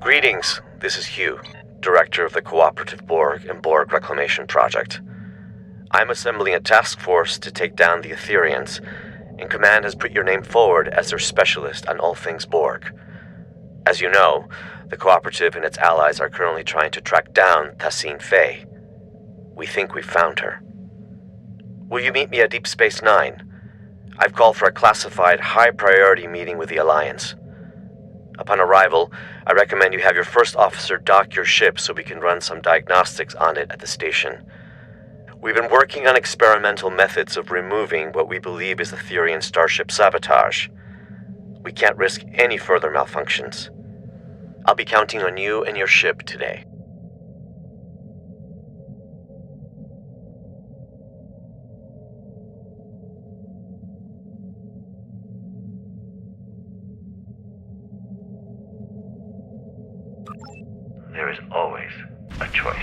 Greetings, this is Hugh, Director of the Cooperative Borg and Borg Reclamation Project. I'm assembling a task force to take down the Etherians, and Command has put your name forward as their specialist on all things Borg. As you know, the Cooperative and its allies are currently trying to track down Tassine Faye. We think we've found her. Will you meet me at Deep Space Nine? I've called for a classified, high-priority meeting with the Alliance. Upon arrival, I recommend you have your first officer dock your ship so we can run some diagnostics on it at the station. We've been working on experimental methods of removing what we believe is Etherian starship sabotage. We can't risk any further malfunctions. I'll be counting on you and your ship today. There is always a choice.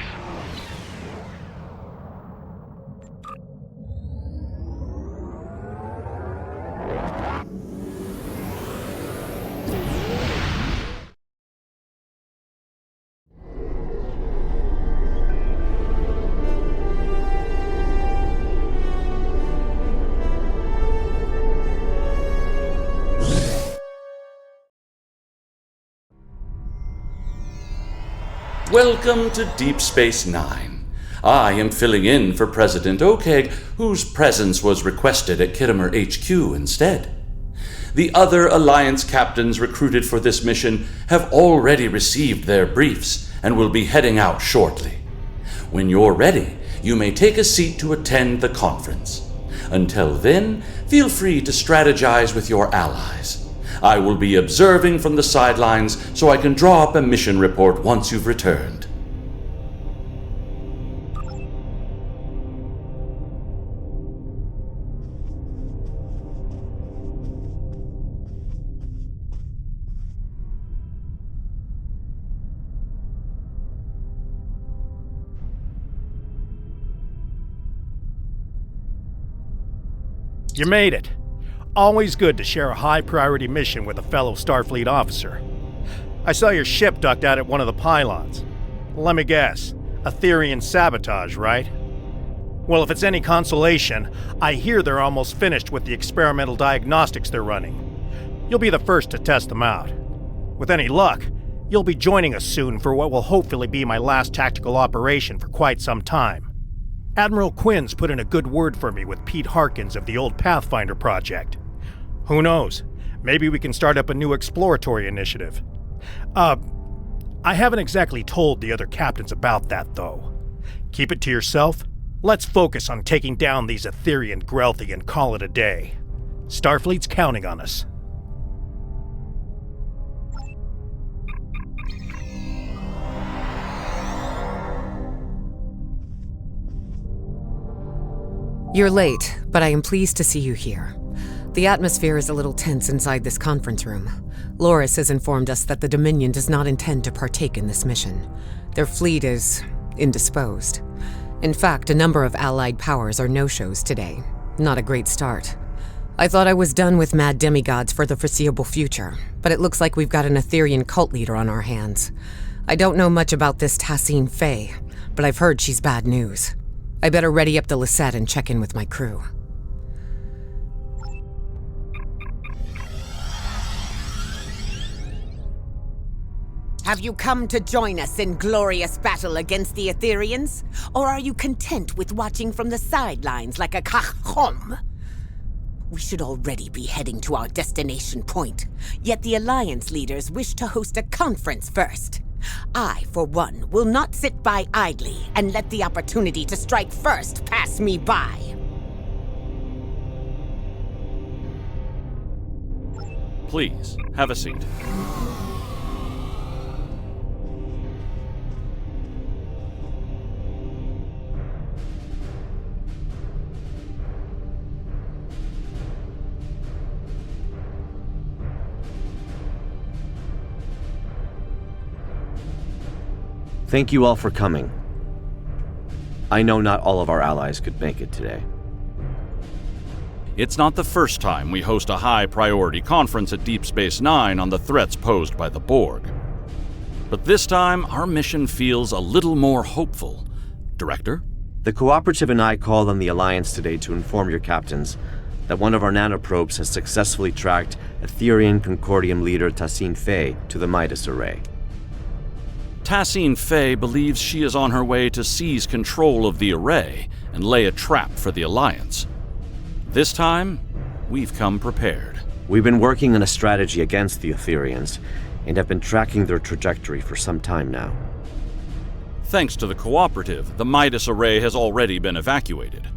Welcome to Deep Space Nine. I am filling in for President Okeg, whose presence was requested at Kittimer HQ instead. The other Alliance captains recruited for this mission have already received their briefs and will be heading out shortly. When you're ready, you may take a seat to attend the conference. Until then, feel free to strategize with your allies. I will be observing from the sidelines so I can draw up a mission report once you've returned. You made it. Always good to share a high-priority mission with a fellow Starfleet officer. I saw your ship docked out at one of the pylons. Let me guess, Etherian sabotage, right? Well, if it's any consolation, I hear they're almost finished with the experimental diagnostics they're running. You'll be the first to test them out. With any luck, you'll be joining us soon for what will hopefully be my last tactical operation for quite some time. Admiral Quinn's put in a good word for me with Pete Harkins of the old Pathfinder project. Who knows? Maybe we can start up a new exploratory initiative. I haven't exactly told the other captains about that, though. Keep it to yourself. Let's focus on taking down these Etherian Grelthi and call it a day. Starfleet's counting on us. You're late, but I am pleased to see you here. The atmosphere is a little tense inside this conference room. Loris has informed us that the Dominion does not intend to partake in this mission. Their fleet is indisposed. In fact, a number of allied powers are no-shows today. Not a great start. I thought I was done with mad demigods for the foreseeable future, but it looks like we've got an Etherian cult leader on our hands. I don't know much about this Tassine Faye, but I've heard she's bad news. I better ready up the Lisette and check in with my crew. Have you come to join us in glorious battle against the Etherians? Or are you content with watching from the sidelines like a cachom? We should already be heading to our destination point, yet the Alliance leaders wish to host a conference first. I, for one, will not sit by idly and let the opportunity to strike first pass me by. Please, have a seat. Thank you all for coming. I know not all of our allies could make it today. It's not the first time we host a high-priority conference at Deep Space Nine on the threats posed by the Borg. But this time, our mission feels a little more hopeful. Director? The Cooperative and I called on the Alliance today to inform your captains that one of our nanoprobes has successfully tracked Etherian Concordium leader Tassine Fey to the Midas Array. Tassine Fey believes she is on her way to seize control of the array and lay a trap for the Alliance. This time, we've come prepared. We've been working on a strategy against the Etherians and have been tracking their trajectory for some time now. Thanks to the Cooperative, the Midas Array has already been evacuated.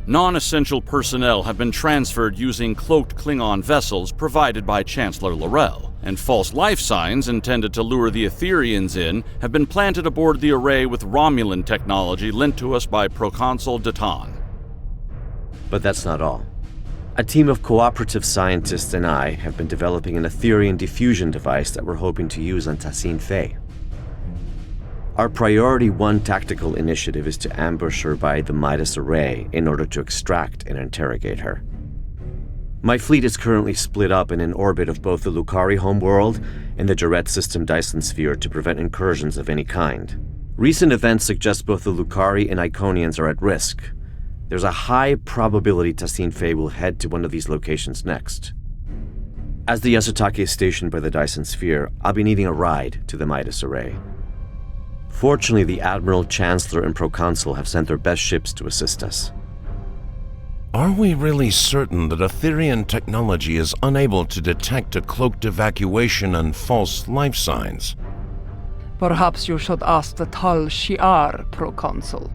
Non-essential personnel have been transferred using cloaked Klingon vessels provided by Chancellor L'Rell, and false life signs intended to lure the Etherians in have been planted aboard the array with Romulan technology lent to us by Proconsul Datan. But that's not all. A team of Cooperative scientists and I have been developing an Etherian diffusion device that we're hoping to use on Tassine Fey. Our Priority 1 tactical initiative is to ambush her by the Midas Array in order to extract and interrogate her. My fleet is currently split up in an orbit of both the Lucari homeworld and the Jaret system Dyson sphere to prevent incursions of any kind. Recent events suggest both the Lucari and Iconians are at risk. There's a high probability Tassine Fey will head to one of these locations next. As the Yasutake is stationed by the Dyson sphere, I'll be needing a ride to the Midas Array. Fortunately, the Admiral, Chancellor, and Proconsul have sent their best ships to assist us. Are we really certain that Etherian technology is unable to detect a cloaked evacuation and false life signs? Perhaps you should ask the Tal Shi'ar, Proconsul.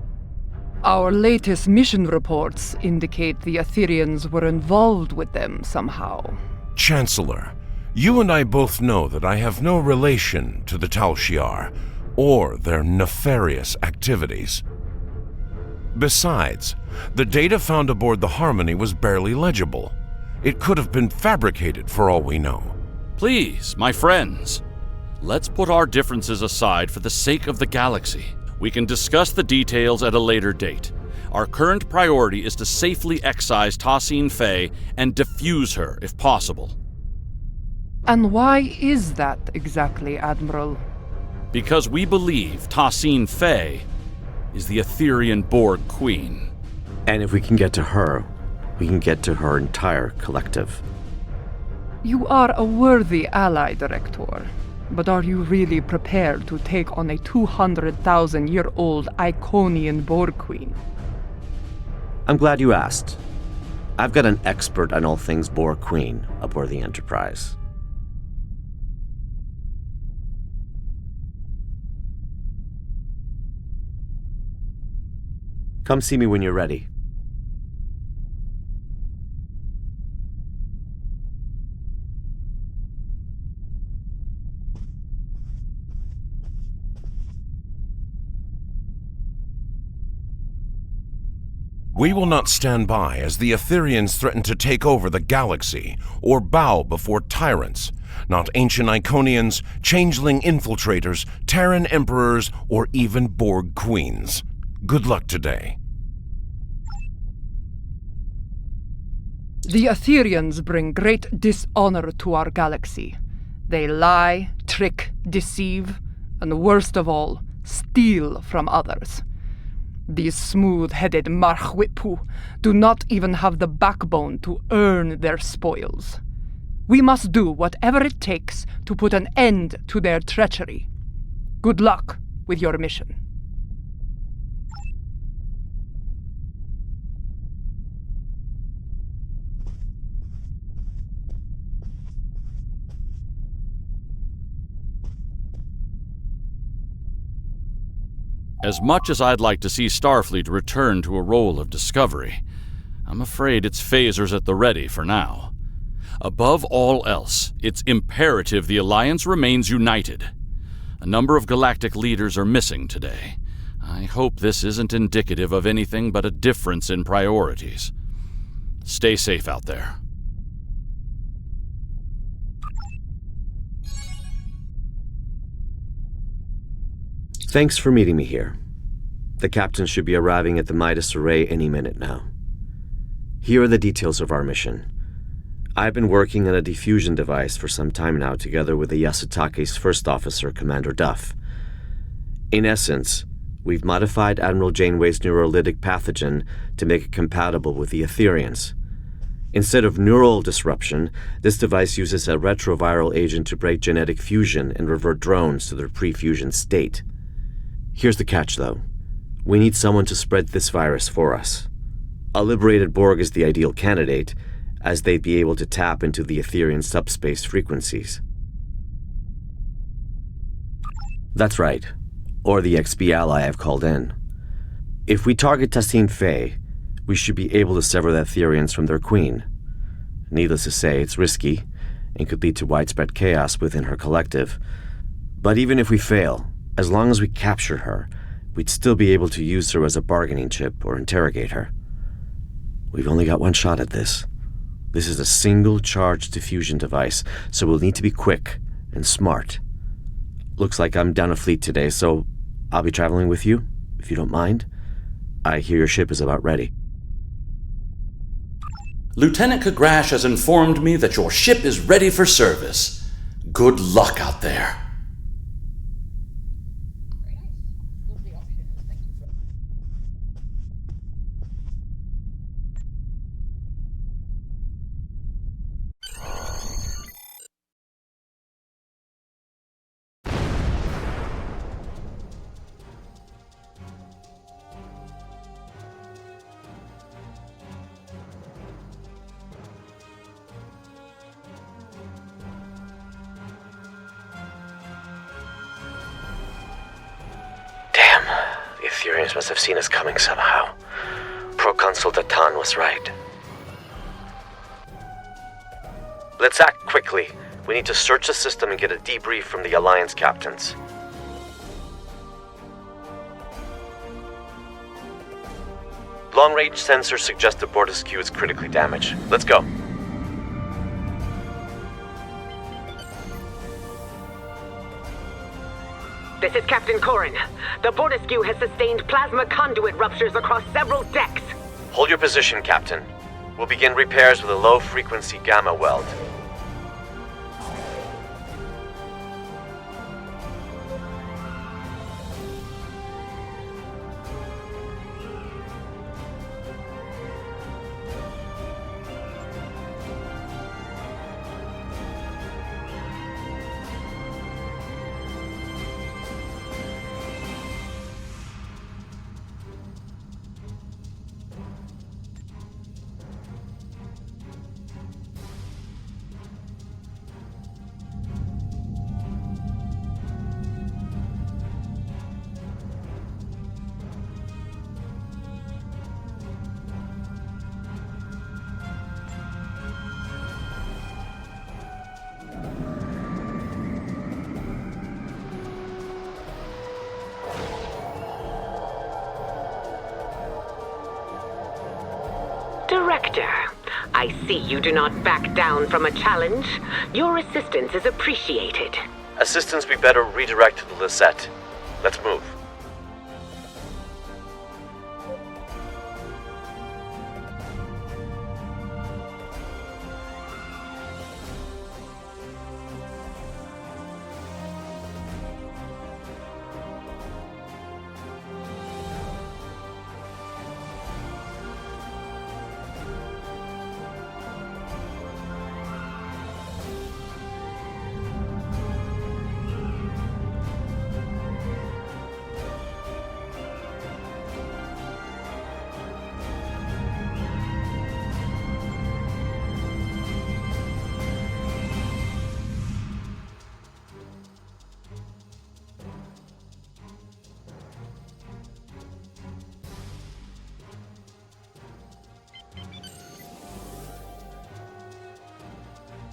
Our latest mission reports indicate the Etherians were involved with them somehow. Chancellor, you and I both know that I have no relation to the Tal Shi'ar or their nefarious activities. Besides, the data found aboard the Harmony was barely legible. It could have been fabricated for all we know. Please, my friends, let's put our differences aside for the sake of the galaxy. We can discuss the details at a later date. Our current priority is to safely excise Tassine Fey and defuse her if possible. And why is that exactly, Admiral? Because we believe Tassine Fey is the Etherian Borg Queen. And if we can get to her, we can get to her entire collective. You are a worthy ally, Director. But are you really prepared to take on a 200,000-year-old Iconian Borg Queen? I'm glad you asked. I've got an expert on all things Borg Queen aboard the Enterprise. Come see me when you're ready. We will not stand by as the Etherians threaten to take over the galaxy or bow before tyrants, not ancient Iconians, changeling infiltrators, Terran emperors, or even Borg queens. Good luck today. The Etherians bring great dishonor to our galaxy. They lie, trick, deceive, and worst of all, steal from others. These smooth-headed Marchwipu do not even have the backbone to earn their spoils. We must do whatever it takes to put an end to their treachery. Good luck with your mission. As much as I'd like to see Starfleet return to a role of discovery, I'm afraid its phasers at the ready for now. Above all else, it's imperative the Alliance remains united. A number of galactic leaders are missing today. I hope this isn't indicative of anything but a difference in priorities. Stay safe out there. Thanks for meeting me here. The captain should be arriving at the Midas Array any minute now. Here are the details of our mission. I've been working on a diffusion device for some time now together with the Yasutake's first officer, Commander Duff. In essence, we've modified Admiral Janeway's neurolytic pathogen to make it compatible with the Etherians. Instead of neural disruption, this device uses a retroviral agent to break genetic fusion and revert drones to their pre-fusion state. Here's the catch, though. We need someone to spread this virus for us. A liberated Borg is the ideal candidate, as they'd be able to tap into the Etherian subspace frequencies. That's right, or the XB ally I've called in. If we target Tassine Faye, we should be able to sever the Etherians from their queen. Needless to say, it's risky, and could lead to widespread chaos within her collective. But even if we fail, as long as we capture her, we'd still be able to use her as a bargaining chip or interrogate her. We've only got one shot at this. This is a single-charge diffusion device, so we'll need to be quick and smart. Looks like I'm down a fleet today, so I'll be traveling with you, if you don't mind. I hear your ship is about ready. Lieutenant Kagrash has informed me that your ship is ready for service. Good luck out there. The Etherians must have seen us coming somehow. Proconsul Datan was right. Let's act quickly. We need to search the system and get a debrief from the Alliance captains. Long-range sensors suggest the Bortisque is critically damaged. Let's go. This is Captain Corrin. The Bortisque has sustained plasma conduit ruptures across several decks. Hold your position, Captain. We'll begin repairs with a low-frequency gamma weld. Director, I see you do not back down from a challenge. Your assistance is appreciated. Assistance be better redirect to the Lisette. Let's move.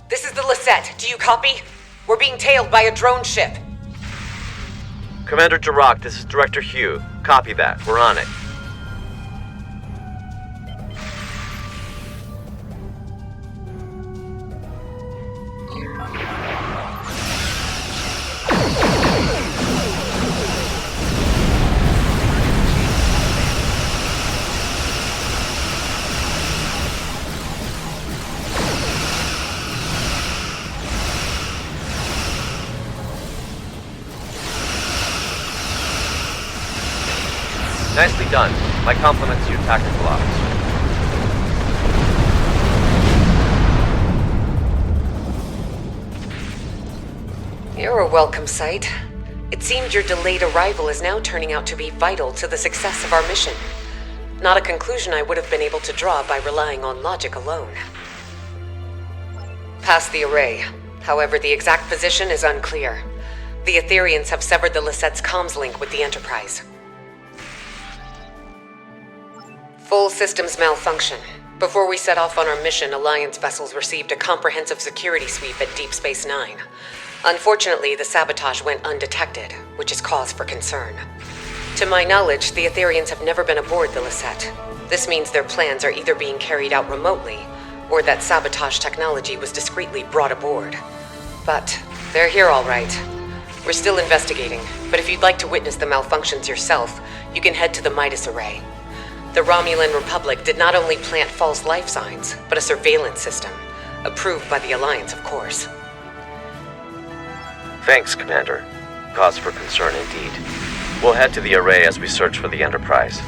This is the Lisette. Do you copy? We're being tailed by a drone ship. Commander Jirok, this is Director Hugh. Copy that. We're on it. Nicely done. My compliments to your tactical officer. You're a welcome sight. It seemed your delayed arrival is now turning out to be vital to the success of our mission. Not a conclusion I would have been able to draw by relying on logic alone. Past the array. However, the exact position is unclear. The Etherians have severed the Lisette's comms link with the Enterprise. Full systems malfunction. Before we set off on our mission, Alliance vessels received a comprehensive security sweep at Deep Space Nine. Unfortunately, the sabotage went undetected, which is cause for concern. To my knowledge, the Etherians have never been aboard the Lisette. This means their plans are either being carried out remotely, or that sabotage technology was discreetly brought aboard. But they're here all right. We're still investigating, but if you'd like to witness the malfunctions yourself, you can head to the Midas Array. The Romulan Republic did not only plant false life signs, but a surveillance system. Approved by the Alliance, of course. Thanks, Commander. Cause for concern indeed. We'll head to the array as we search for the Enterprise.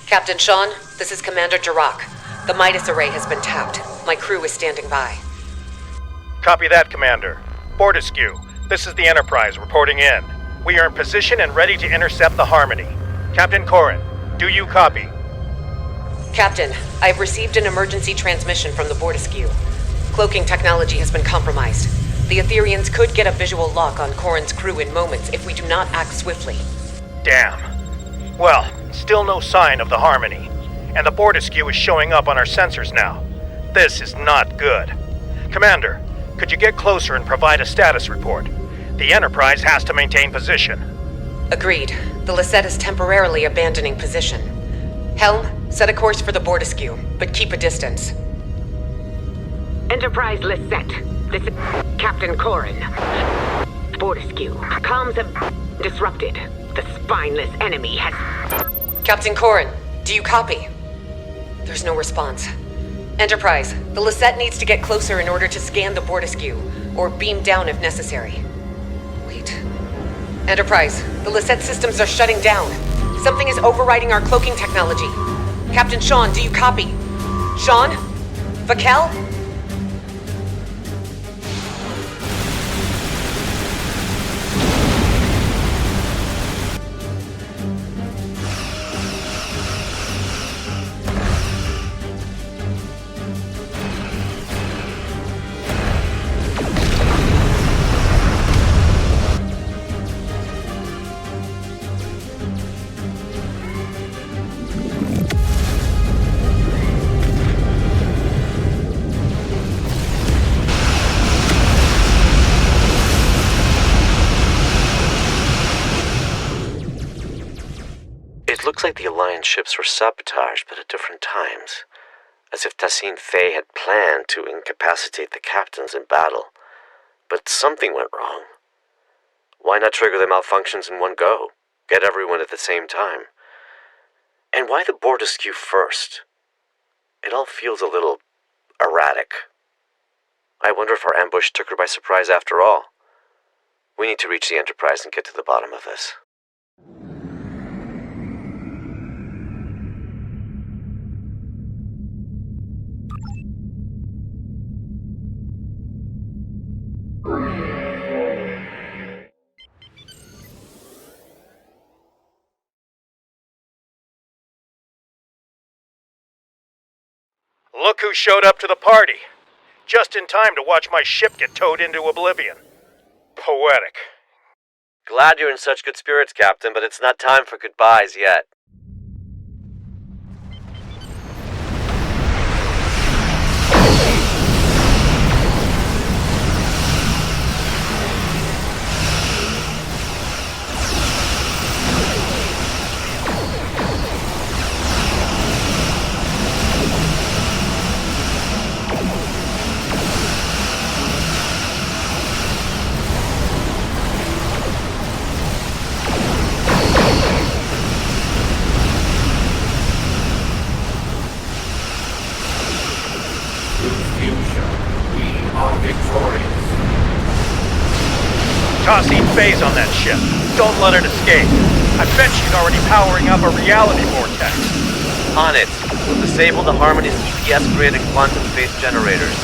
Captain Sean, this is Commander Jirok. The Midas Array has been tapped. My crew is standing by. Copy that, Commander. Fortescue, this is the Enterprise reporting in. We are in position and ready to intercept the Harmony. Captain Corrin, do you copy? Captain, I have received an emergency transmission from the Fortescue. Cloaking technology has been compromised. The Etherians could get a visual lock on Corrin's crew in moments if we do not act swiftly. Damn. Well, still no sign of the Harmony. And the Fortescue is showing up on our sensors now. This is not good. Commander, could you get closer and provide a status report? The Enterprise has to maintain position. Agreed. The Lisette is temporarily abandoning position. Helm, set a course for the Fortescue, but keep a distance. Enterprise Lisette. This is Captain Corrin. Fortescue. Comms have disrupted. The spineless enemy has... Captain Corrin, do you copy? There's no response. Enterprise, the Lisette needs to get closer in order to scan the Fortescue, or beam down if necessary. Wait. Enterprise, the Lisette systems are shutting down. Something is overriding our cloaking technology. Captain Sean, do you copy? Sean? Vakel? Looks like the Alliance ships were sabotaged, but at different times. As if Tassine Faye had planned to incapacitate the captains in battle. But something went wrong. Why not trigger the malfunctions in one go? Get everyone at the same time. And why the Fortescue first? It all feels a little erratic. I wonder if our ambush took her by surprise after all. We need to reach the Enterprise and get to the bottom of this. Look who showed up to the party. Just in time to watch my ship get towed into oblivion. Poetic. Glad you're in such good spirits, Captain, but it's not time for goodbyes yet. Tossing phase on that ship. Don't let it escape. I bet she's already powering up a reality vortex. On it. We'll disable the Harmony's EPS-grid and quantum phase generators.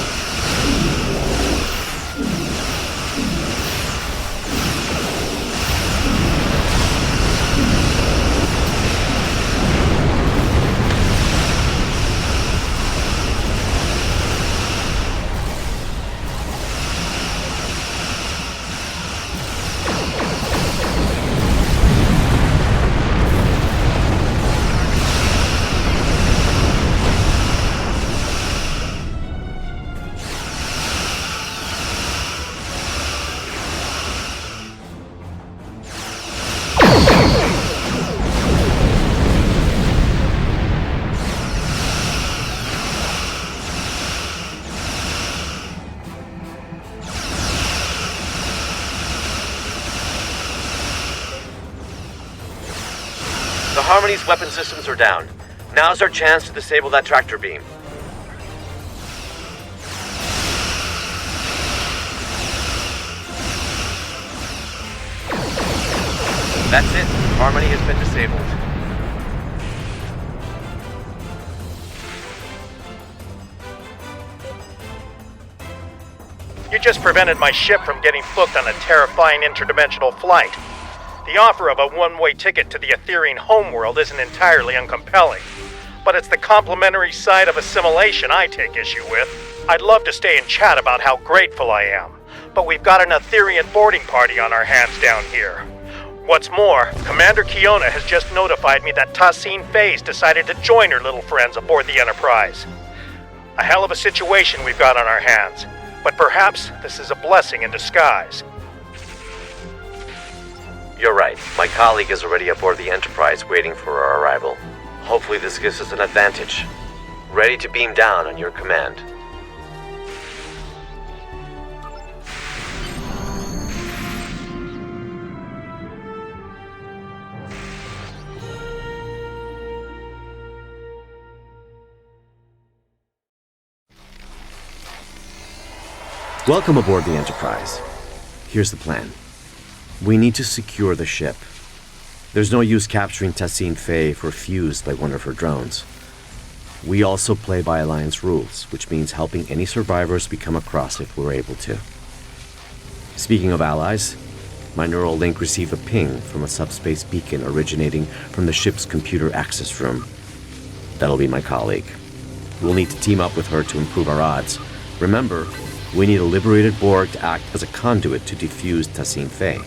The Harmony's weapon systems are down. Now's our chance to disable that tractor beam. That's it. Harmony has been disabled. You just prevented my ship from getting booked on a terrifying interdimensional flight. The offer of a one-way ticket to the Etherean homeworld isn't entirely uncompelling, but it's the complementary side of assimilation I take issue with. I'd love to stay and chat about how grateful I am, but we've got an Etherean boarding party on our hands down here. What's more, Commander Kiona has just notified me that Tassine Phase decided to join her little friends aboard the Enterprise. A hell of a situation we've got on our hands, but perhaps this is a blessing in disguise. You're right. My colleague is already aboard the Enterprise waiting for our arrival. Hopefully this gives us an advantage. Ready to beam down on your command. Welcome aboard the Enterprise. Here's the plan. We need to secure the ship. There's no use capturing Tassine Faye if we're fused by one of her drones. We also play by Alliance rules, which means helping any survivors we come across if we're able to. Speaking of allies, my neural link received a ping from a subspace beacon originating from the ship's computer access room. That'll be my colleague. We'll need to team up with her to improve our odds. Remember, we need a liberated Borg to act as a conduit to defuse Tassine Faye.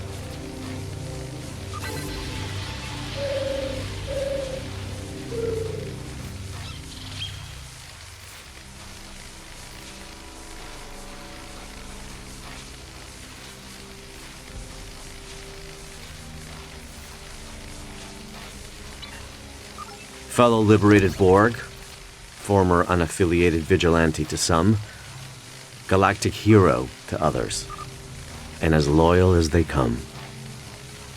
Fellow liberated Borg, former unaffiliated vigilante to some, galactic hero to others, and as loyal as they come.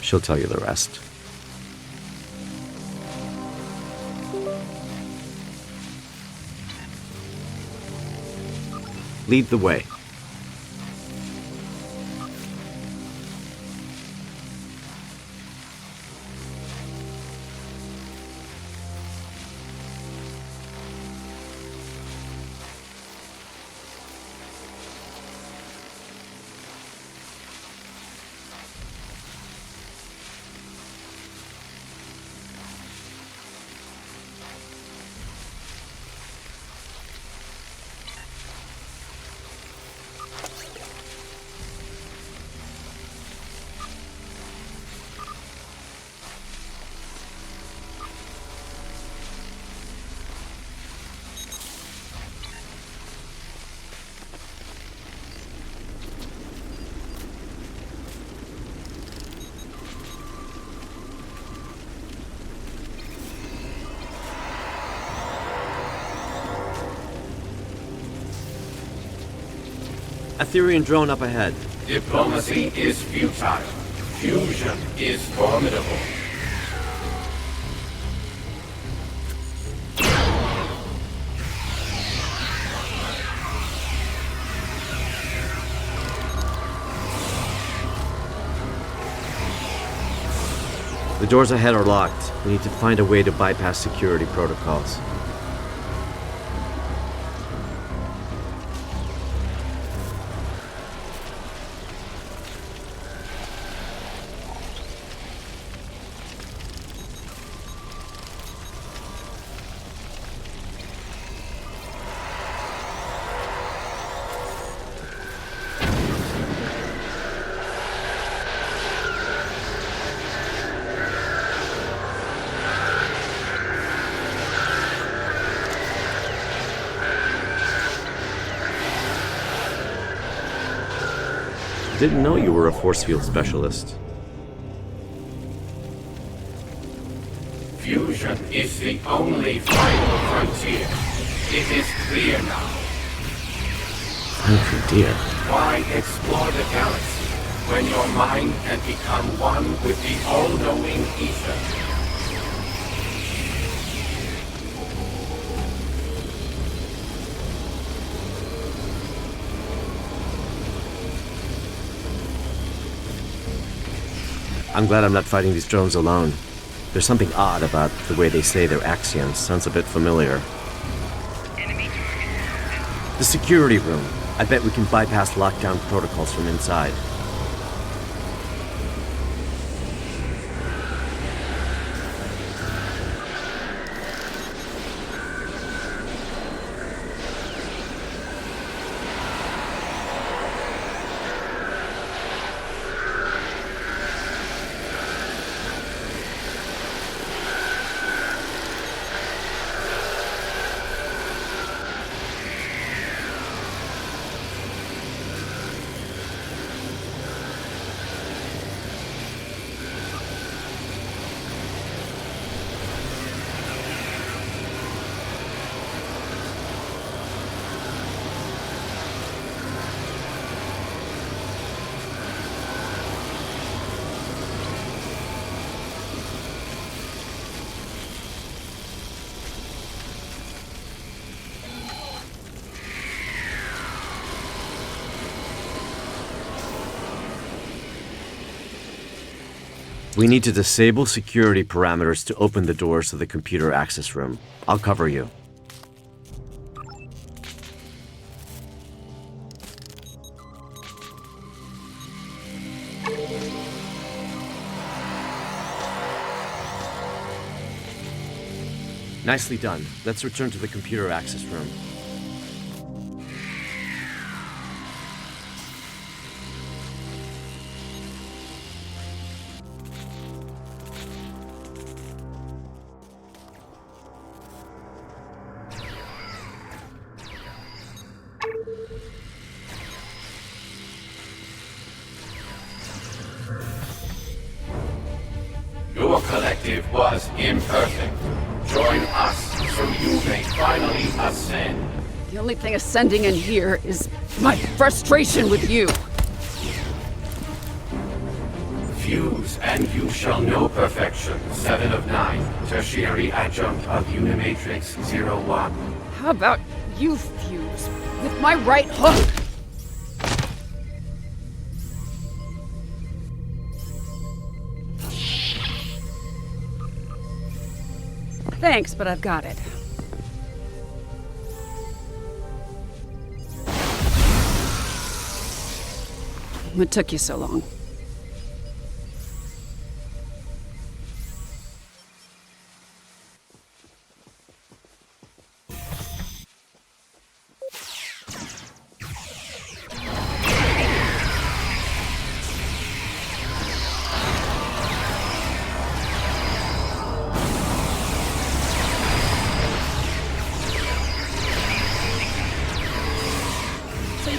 She'll tell you the rest. Lead the way. Etherean drone up ahead. Diplomacy is futile. Fusion is formidable. The doors ahead are locked. We need to find a way to bypass security protocols. Didn't know you were a force field specialist. Fusion is the only final frontier. It is clear now. Final frontier? Why explore the galaxy when your mind can become one with the all-knowing ether? I'm glad I'm not fighting these drones alone. There's something odd about the way they say their axioms. Sounds a bit familiar. The security room. I bet we can bypass lockdown protocols from inside. We need to disable security parameters to open the doors to the computer access room. I'll cover you. Nicely done. Let's return to the computer access room. Your collective was imperfect. Join us so you may finally ascend. The only thing ascending in here is my frustration with you. Fuse and you shall know perfection. 7 of 9. Tertiary adjunct of Unimatrix 01. How about you fuse with my right hook? Thanks, but I've got it. What took you so long?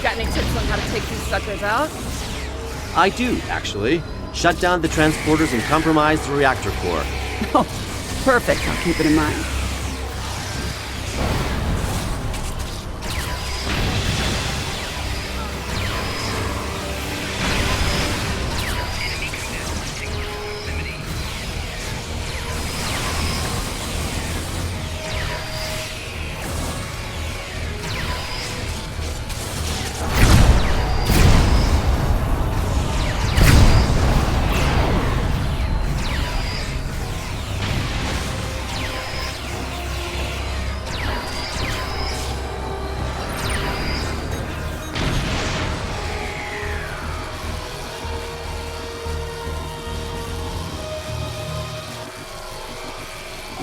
Got any tips on how to take these suckers out? I do, actually. Shut down the transporters and compromise the reactor core. Oh, perfect. I'll keep it in mind.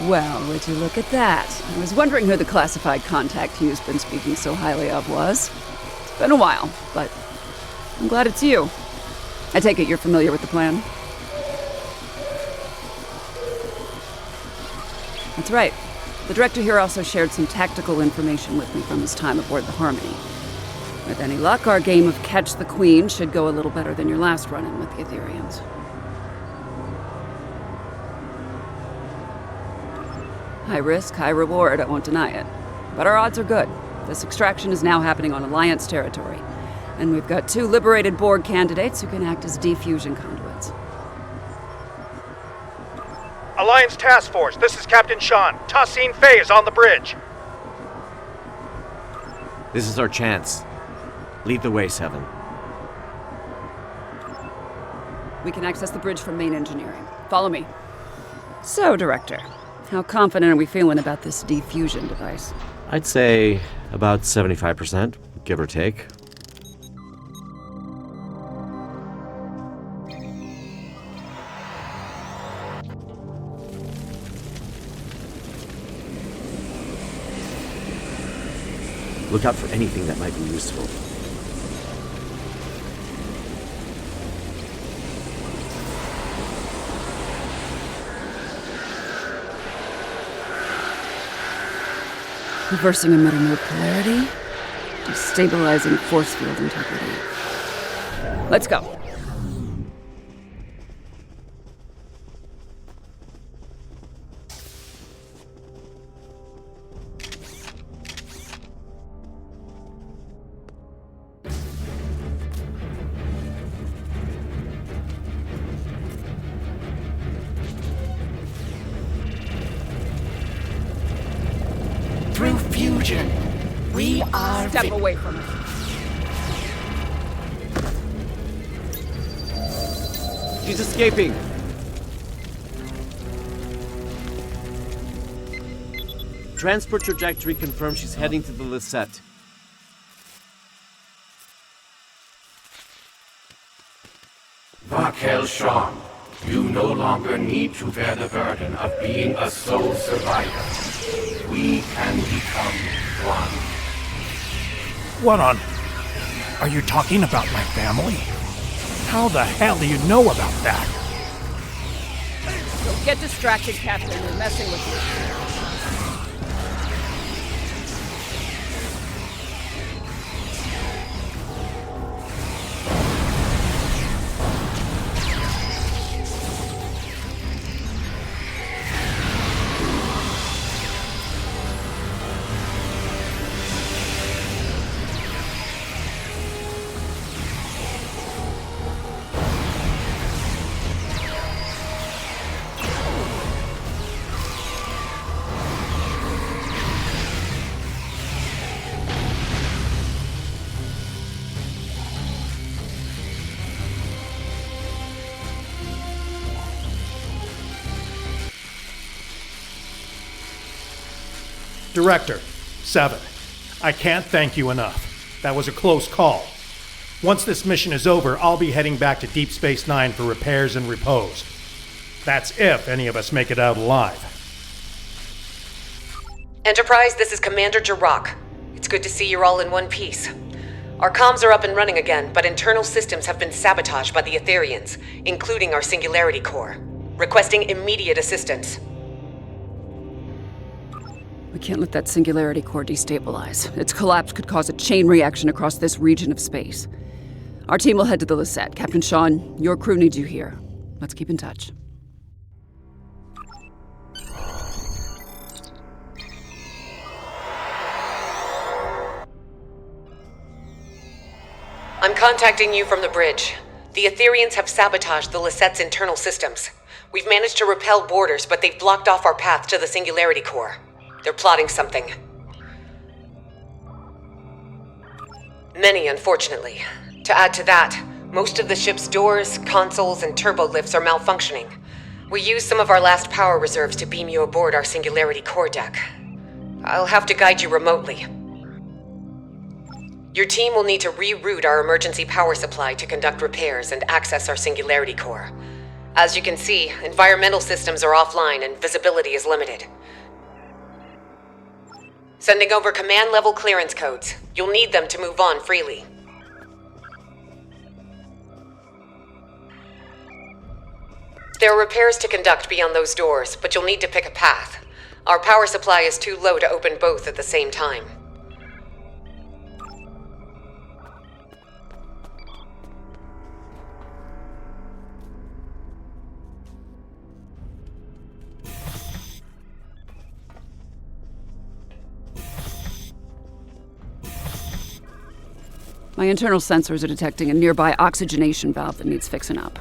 Well, would you look at that? I was wondering who the classified contact you've been speaking so highly of was. It's been a while, but I'm glad it's you. I take it you're familiar with the plan? That's right. The director here also shared some tactical information with me from his time aboard the Harmony. With any luck, our game of Catch the Queen should go a little better than your last run-in with the Etherians. High risk, high reward, I won't deny it. But our odds are good. This extraction is now happening on Alliance territory. And we've got 2 liberated Borg candidates who can act as defusion conduits. Alliance Task Force, this is Captain Sean. Tassine Fey is on the bridge. This is our chance. Lead the way, Seven. We can access the bridge from main engineering. Follow me. So, Director, how confident are we feeling about this defusion device? I'd say about 75%, give or take. Look out for anything that might be useful. Reversing emitter mode polarity, destabilizing force field integrity. Let's go. Through fusion, we are... Step away from it. She's escaping! Transport trajectory confirms she's heading to the Lisette. Vakel Sean, you no longer need to bear the burden of being a sole survivor. We can become one. What on... Are you talking about my family? How the hell do you know about that? Don't get distracted, Captain. We're messing with you. Director, 7. I can't thank you enough. That was a close call. Once this mission is over, I'll be heading back to Deep Space Nine for repairs and repose. That's if any of us make it out alive. Enterprise, this is Commander Jirok. It's good to see you're all in one piece. Our comms are up and running again, but internal systems have been sabotaged by the Etherians, including our Singularity Core. Requesting immediate assistance. We can't let that Singularity Core destabilize. Its collapse could cause a chain reaction across this region of space. Our team will head to the Lisette. Captain Sean, your crew needs you here. Let's keep in touch. I'm contacting you from the bridge. The Etherians have sabotaged the Lisette's internal systems. We've managed to repel boarders, but they've blocked off our path to the Singularity Core. They're plotting something. Many, unfortunately. To add to that, most of the ship's doors, consoles, and turbo lifts are malfunctioning. We used some of our last power reserves to beam you aboard our Singularity Core deck. I'll have to guide you remotely. Your team will need to reroute our emergency power supply to conduct repairs and access our Singularity Core. As you can see, environmental systems are offline and visibility is limited. Sending over command-level clearance codes. You'll need them to move on freely. There are repairs to conduct beyond those doors, but you'll need to pick a path. Our power supply is too low to open both at the same time. My internal sensors are detecting a nearby oxygenation valve that needs fixing up.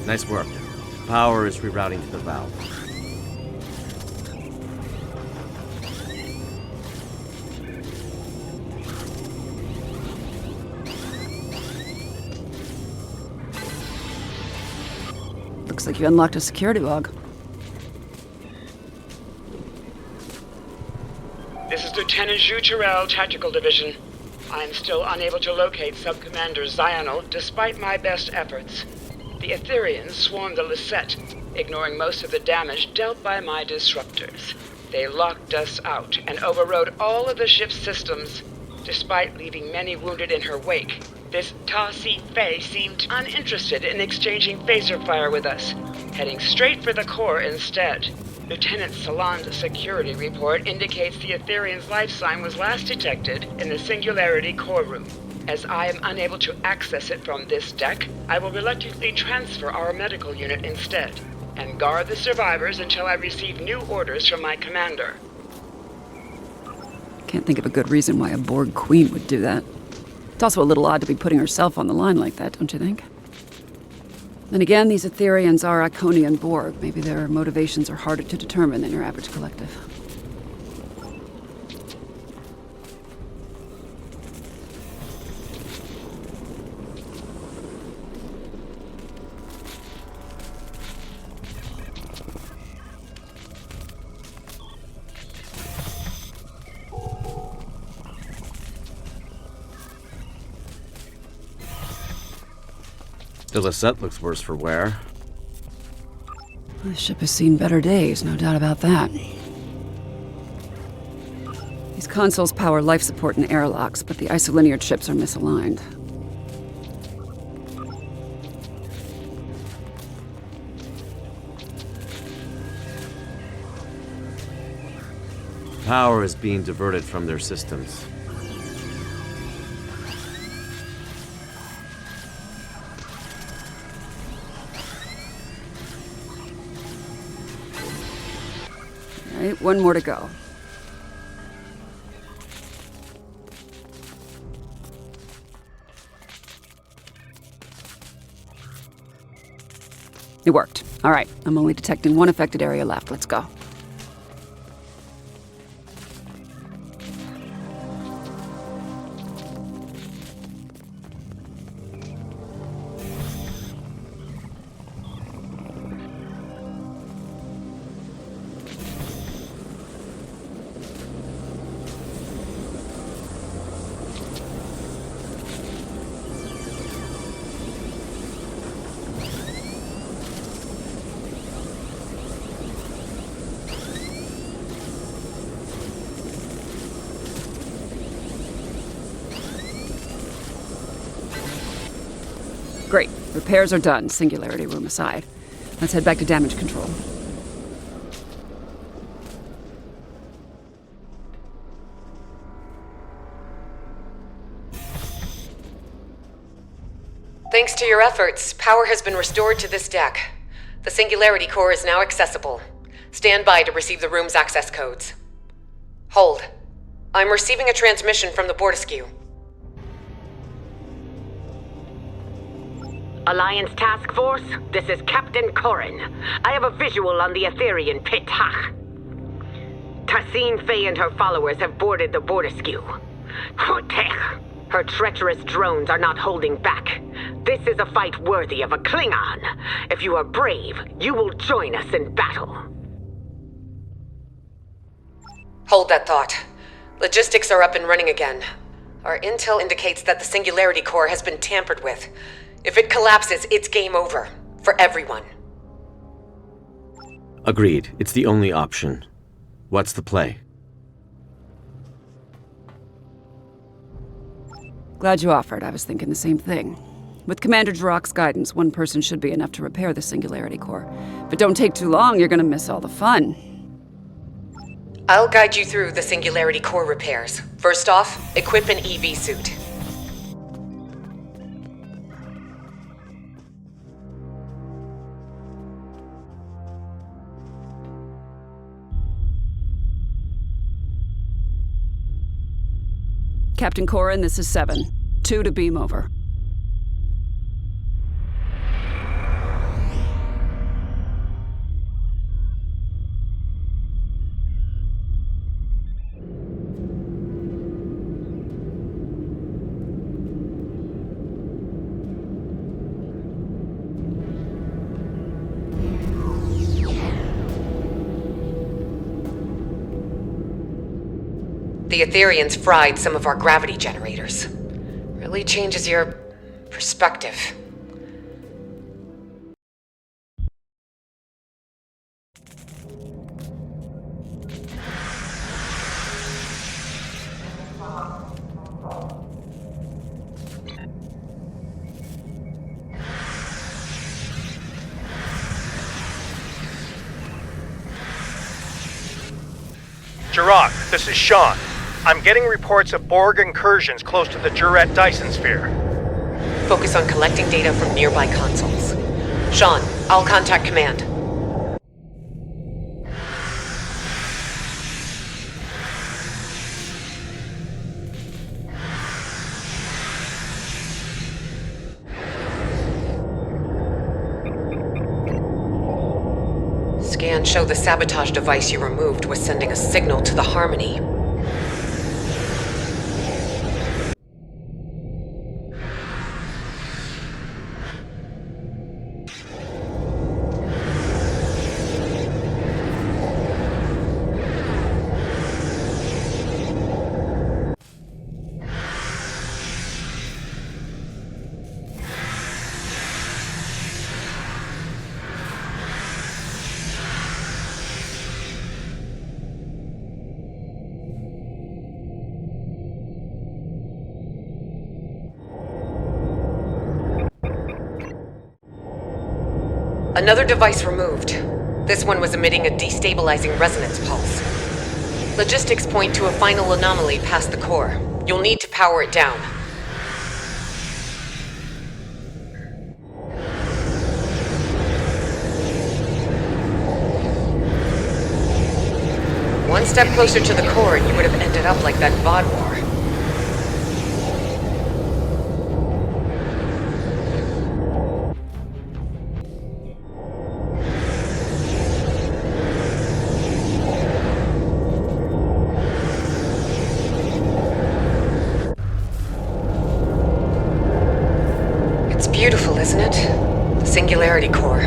Nice work. Power is rerouting to the valve. Looks like you unlocked a security log. This is Lieutenant Zhu Terrell, Tactical Division. I am still unable to locate Sub-Commander Zionel, despite my best efforts. The Etherians swarmed the Lisette, ignoring most of the damage dealt by my disruptors. They locked us out and overrode all of the ship's systems, despite leaving many wounded in her wake. This Ta-Si Fei seemed uninterested in exchanging phaser fire with us, heading straight for the core instead. Lieutenant Salon's security report indicates the Etherian's life sign was last detected in the Singularity core room. As I am unable to access it from this deck, I will reluctantly transfer our medical unit instead, and guard the survivors until I receive new orders from my commander. Can't think of a good reason why a Borg queen would do that. It's also a little odd to be putting herself on the line like that, don't you think? Then again, these Etherians are Iconian Borg. Maybe their motivations are harder to determine than your average collective. The Lisette looks worse for wear. This ship has seen better days, no doubt about that. These consoles power life support and airlocks, but the isolinear chips are misaligned. Power is being diverted from their systems. All right, one more to go. It worked. All right, I'm only detecting one affected area left. Let's go. Great. Repairs are done, Singularity room aside. Let's head back to damage control. Thanks to your efforts, power has been restored to this deck. The Singularity core is now accessible. Stand by to receive the room's access codes. Hold. I'm receiving a transmission from the Bortiskew. Alliance Task Force, this is Captain Corrin. I have a visual on the Etherian pit Hach. Tassine Fey and her followers have boarded the Bortiskew. Her treacherous drones are not holding back. This is a fight worthy of a Klingon. If you are brave, you will join us in battle. Hold that thought. Logistics are up and running again. Our intel indicates that the Singularity core has been tampered with. If it collapses, it's game over. For everyone. Agreed. It's the only option. What's the play? Glad you offered. I was thinking the same thing. With Commander Jirok's guidance, one person should be enough to repair the Singularity Core. But don't take too long, you're gonna miss all the fun. I'll guide you through the Singularity Core repairs. First off, equip an EV suit. Captain Corin, this is 7. 2 to beam over. The Etherians fried some of our gravity generators. Really changes your perspective. Jirok, this is Sean. I'm getting reports of Borg incursions close to the Juret Dyson sphere. Focus on collecting data from nearby consoles. Sean, I'll contact command. Scans show the sabotage device you removed was sending a signal to the Harmony. Another device removed. This one was emitting a destabilizing resonance pulse. Logistics point to a final anomaly past the core. You'll need to power it down. One step closer to the core and you would have ended up like that VOD war. Beautiful, isn't it? The Singularity Core.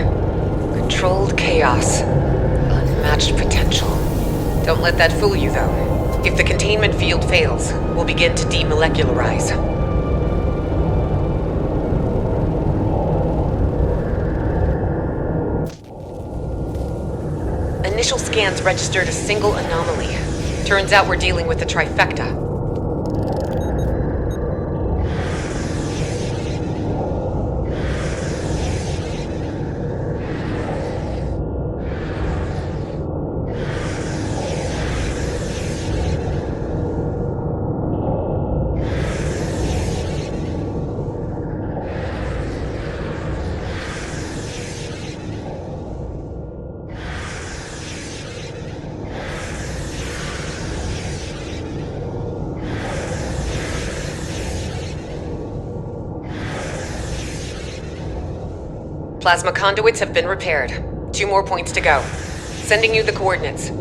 Controlled chaos. Unmatched potential. Don't let that fool you, though. If the containment field fails, we'll begin to demolecularize. Initial scans registered a single anomaly. Turns out we're dealing with the trifecta. Plasma conduits have been repaired. 2 more points to go. Sending you the coordinates.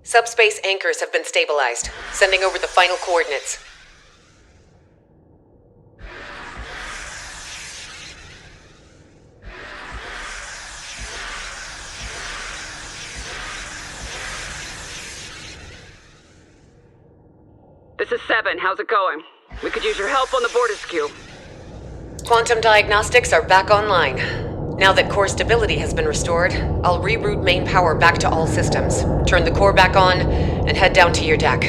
Subspace anchors have been stabilized. Sending over the final coordinates. This is 7. How's it going? We could use your help on the Bortisque. Quantum diagnostics are back online. Now that core stability has been restored, I'll reroute main power back to all systems, turn the core back on, and head down to your deck.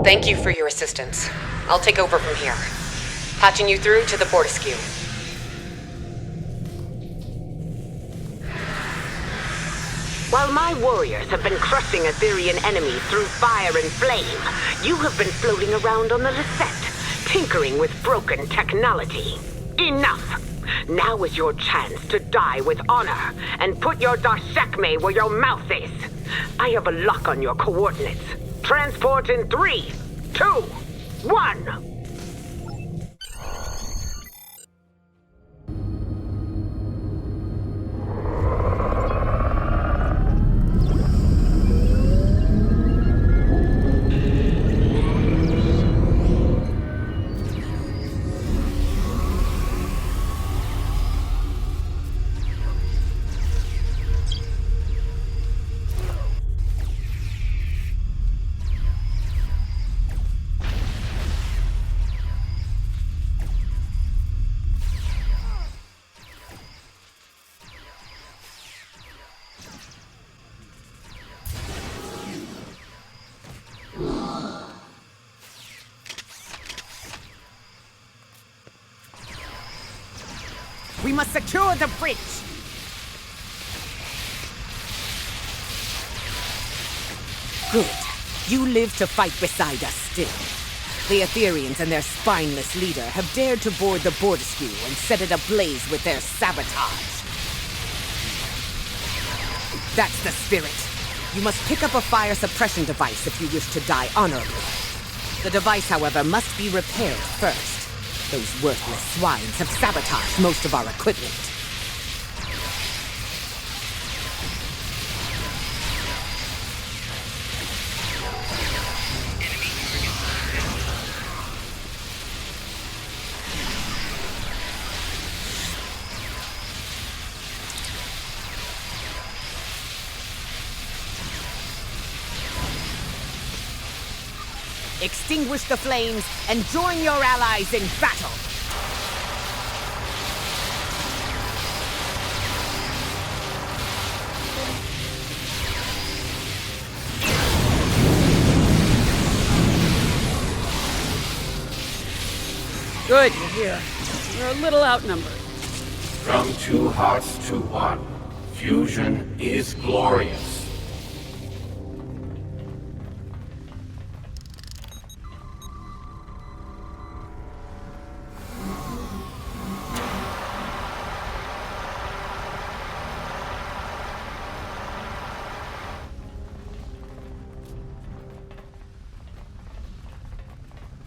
Thank you for your assistance. I'll take over from here. Patching you through to the Bortisque. While my warriors have been crushing Aetherian enemies through fire and flame, you have been floating around on the Lisette, tinkering with broken technology. Enough! Now is your chance to die with honor, and put your Darshekme where your mouth is. I have a lock on your coordinates. Transport in 3, 2, 1! We must secure the bridge! Good. You live to fight beside us still. The Aetherians and their spineless leader have dared to board the Bortisque and set it ablaze with their sabotage. That's the spirit. You must pick up a fire suppression device if you wish to die honorably. The device, however, must be repaired first. Those worthless swines have sabotaged most of our equipment. Extinguish the flames and join your allies in battle! Good, you're here. We're a little outnumbered. From 2 hearts to 1, fusion is glorious.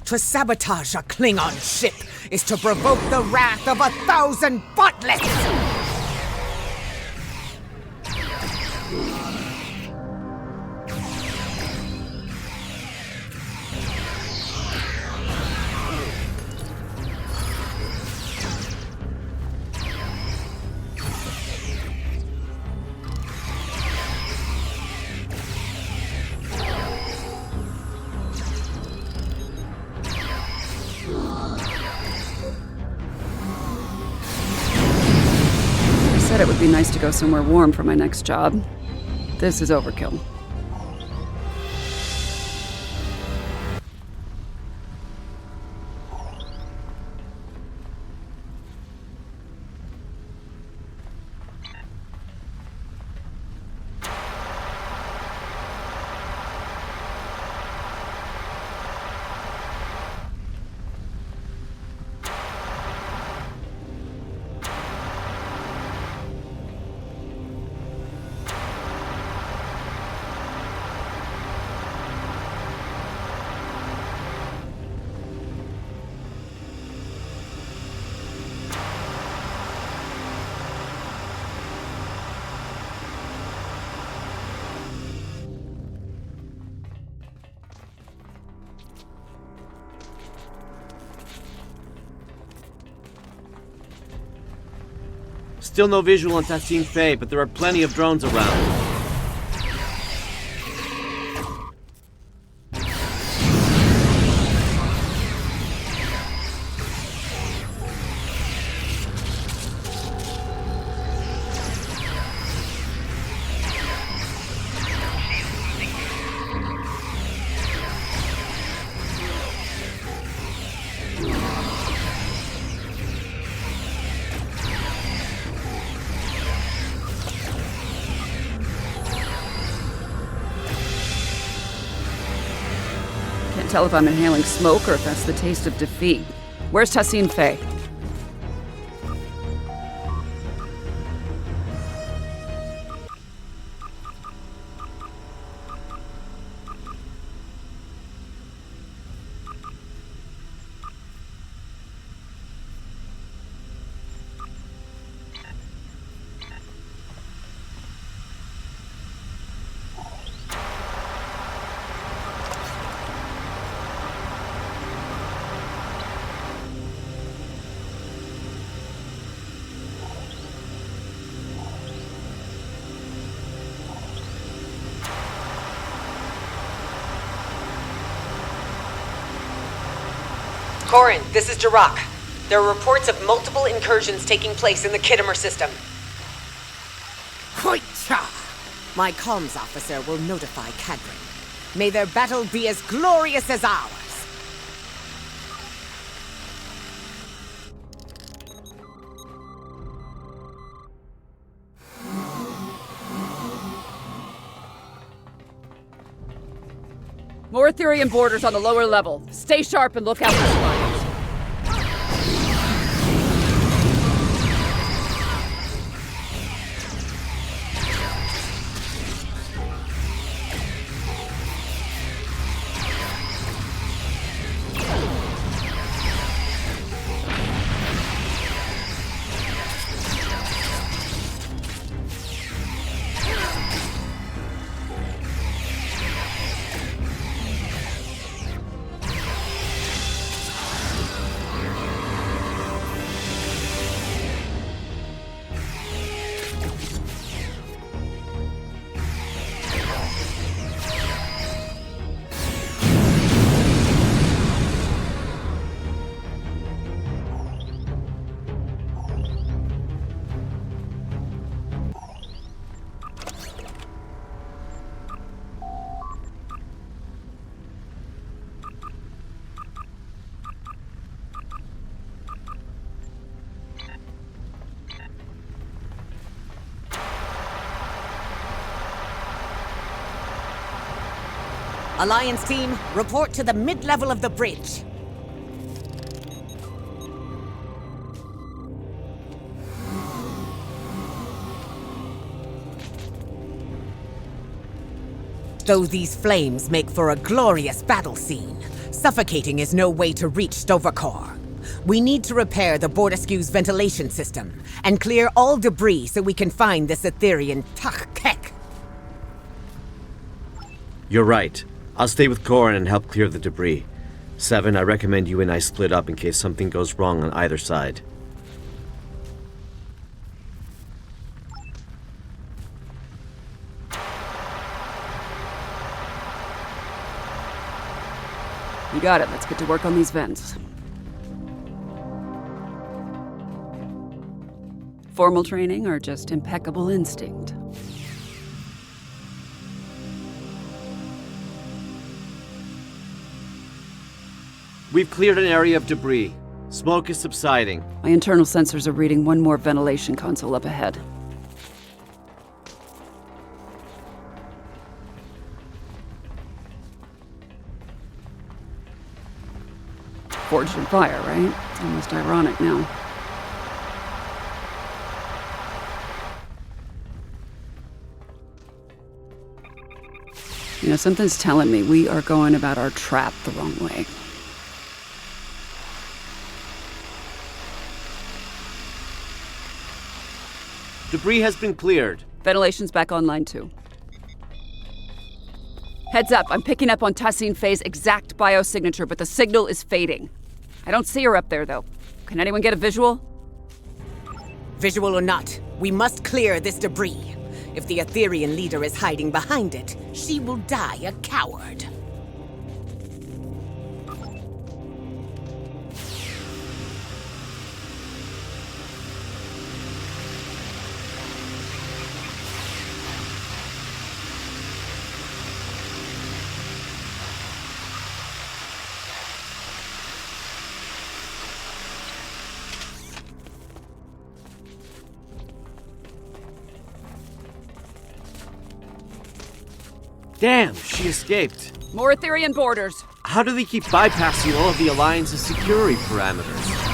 To sabotage a Klingon ship is to provoke the wrath of 1,000 butlets! I said it would be nice to go somewhere warm for my next job. This is overkill. Still no visual on Tassine Faye, but there are plenty of drones around. tell if I'm inhaling smoke or if that's the taste of defeat. Where's Tassine Faye? Corin, this is Jirok. There are reports of multiple incursions taking place in the Kittimer system. Hoitcha! My comms officer will notify Cadron. May their battle be as glorious as ours. More Ethereum borders on the lower level. Stay sharp and look out for spiders. Alliance team, report to the mid-level of the bridge. Though these flames make for a glorious battle scene, suffocating is no way to reach Stovercore. We need to repair the Bordescue's ventilation system and clear all debris so we can find this Etherean Tach-Kek. You're right. I'll stay with Corin and help clear the debris. Seven, I recommend you and I split up in case something goes wrong on either side. You got it. Let's get to work on these vents. Formal training or just impeccable instinct? We've cleared an area of debris. Smoke is subsiding. My internal sensors are reading one more ventilation console up ahead. Forged in fire, right? It's almost ironic now. You know, something's telling me we are going about our trap the wrong way. Debris has been cleared. Ventilation's back online too. Heads up, I'm picking up on Tassine Faye's exact biosignature, but the signal is fading. I don't see her up there, though. Can anyone get a visual? Visual or not, we must clear this debris. If the Etherean leader is hiding behind it, she will die a coward. Damn, she escaped. More Etherean borders. How do they keep bypassing all of the Alliance's security parameters?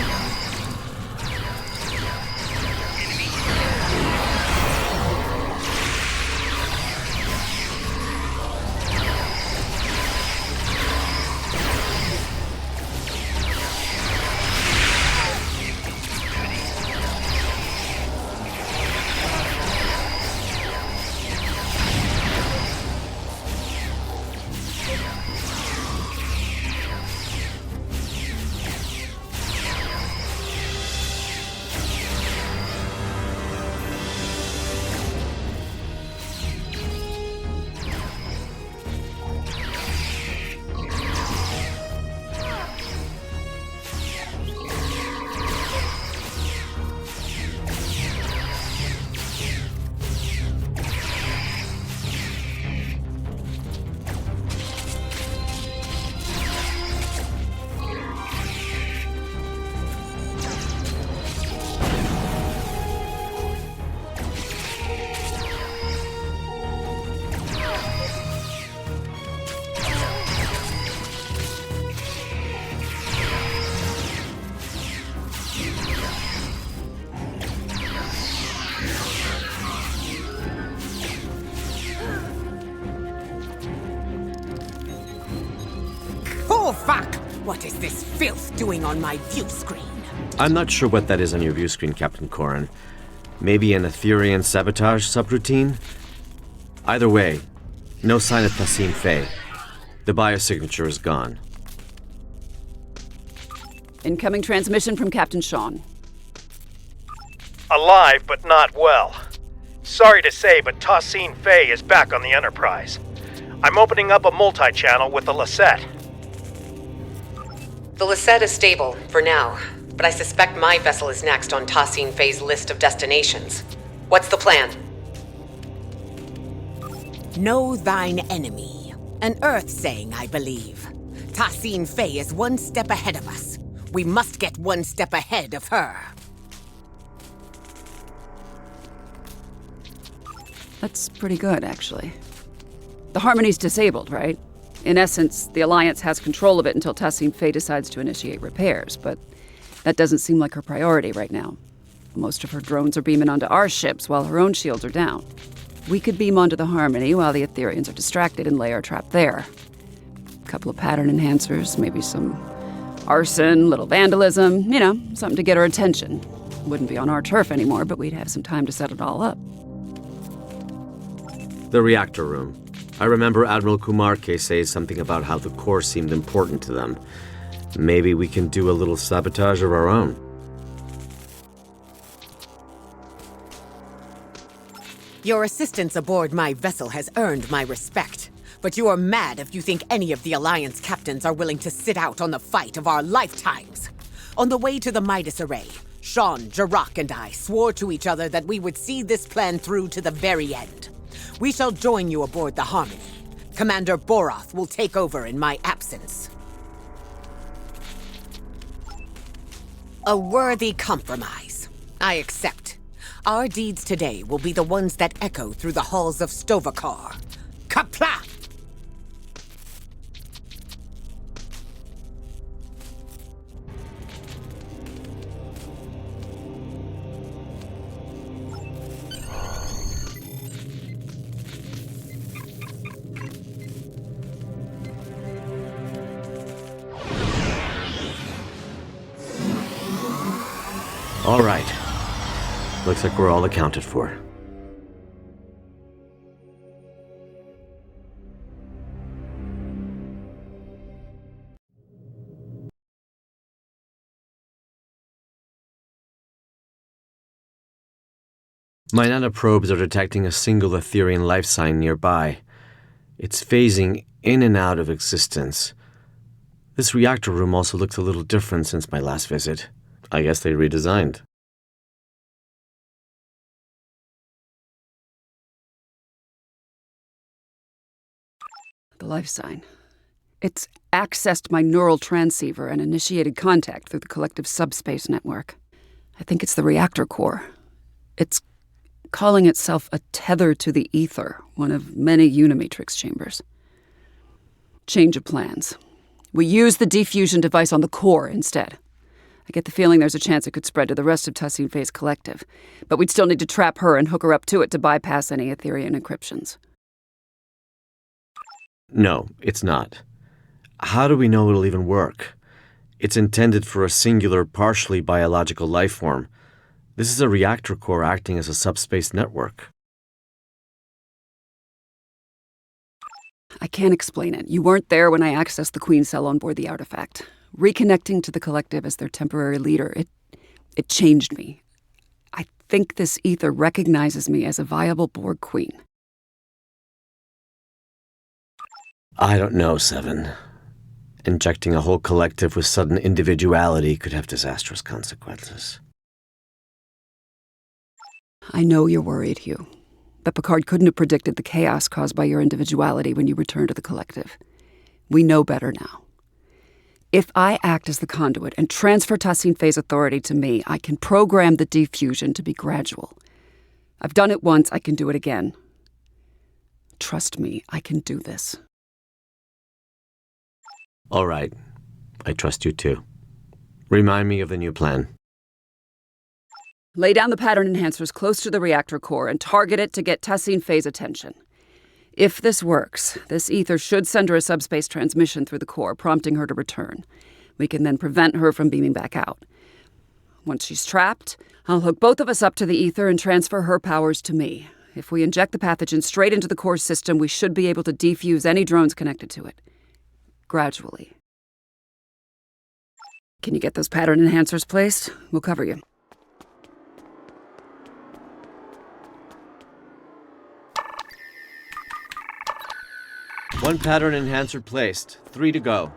Oh, fuck! What is this filth doing on my view screen? I'm not sure what that is on your view screen, Captain Corrin. Maybe an Etherean sabotage subroutine? Either way, no sign of Tassim Fey. The biosignature is gone. Incoming transmission from Captain Sean. Alive, but not well. Sorry to say, but Tassim Fey is back on the Enterprise. I'm opening up a multi-channel with the Lisette. The Lisette is stable, for now, but I suspect my vessel is next on Tassim Fey's list of destinations. What's the plan? Know thine enemy. An Earth saying, I believe. Tassim Fey is one step ahead of us. We must get one step ahead of her. That's pretty good, actually. The Harmony's disabled, right? In essence, the Alliance has control of it until Tassim Fey decides to initiate repairs, but that doesn't seem like her priority right now. Most of her drones are beaming onto our ships while her own shields are down. We could beam onto the Harmony while the Etherians are distracted and lay our trap there. A couple of pattern enhancers, maybe some arson, little vandalism, something to get her attention. Wouldn't be on our turf anymore, but we'd have some time to set it all up. The reactor room. I remember Admiral Kumarke say something about how the core seemed important to them. Maybe we can do a little sabotage of our own. Your assistance aboard my vessel has earned my respect. But you are mad if you think any of the Alliance captains are willing to sit out on the fight of our lifetimes. On the way to the Midas Array, Sean, Jarak, and I swore to each other that we would see this plan through to the very end. We shall join you aboard the Harmony. Commander Boroth will take over in my absence. A worthy compromise. I accept. Our deeds today will be the ones that echo through the halls of Stovakar. Kapla! All right. Looks like we're all accounted for. My nanoprobes are detecting a single Etherian life sign nearby. It's phasing in and out of existence. This reactor room also looks a little different since my last visit. I guess they redesigned. The life sign. It's accessed my neural transceiver and initiated contact through the collective subspace network. I think it's the reactor core. It's calling itself a tether to the ether, one of many Unimatrix chambers. Change of plans. We use the defusion device on the core instead. I get the feeling there's a chance it could spread to the rest of Tassine Faye's collective, but we'd still need to trap her and hook her up to it to bypass any Etherean encryptions. No, it's not. How do we know it'll even work? It's intended for a singular, partially biological life form. This is a reactor core acting as a subspace network. I can't explain it. You weren't there when I accessed the Queen cell on board the artifact. Reconnecting to the collective as their temporary leader, it changed me. I think this ether recognizes me as a viable Borg Queen. I don't know, Seven. Injecting a whole collective with sudden individuality could have disastrous consequences. I know you're worried, Hugh. But Picard couldn't have predicted the chaos caused by your individuality when you return to the collective. We know better now. If I act as the conduit and transfer Tassine Faye's authority to me, I can program the defusion to be gradual. I've done it once, I can do it again. Trust me, I can do this. All right. I trust you too. Remind me of the new plan. Lay down the pattern enhancers close to the reactor core and target it to get Tassine Faye's attention. If this works, this ether should send her a subspace transmission through the core, prompting her to return. We can then prevent her from beaming back out. Once she's trapped, I'll hook both of us up to the ether and transfer her powers to me. If we inject the pathogen straight into the core system, we should be able to defuse any drones connected to it. Gradually. Can you get those pattern enhancers placed? We'll cover you. One pattern enhancer placed. 3 to go.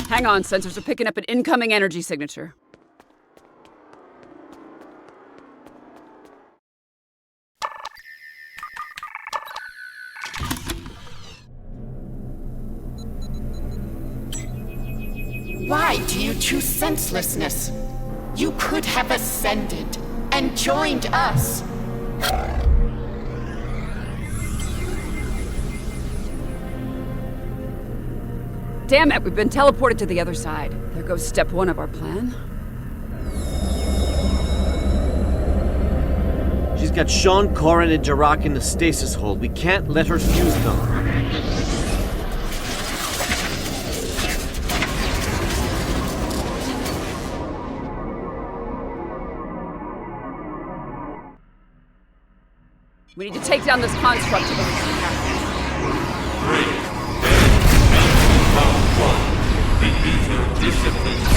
Hang on, sensors are picking up an incoming energy signature. Why do you choose senselessness? You could have ascended and joined us. Damn it, we've been teleported to the other side. There goes step 1 of our plan. She's got Sean, Corrin, and Jarak in the stasis hold. We can't let her fuse them. We need to take down this construct to the receiver. The ether dissipates.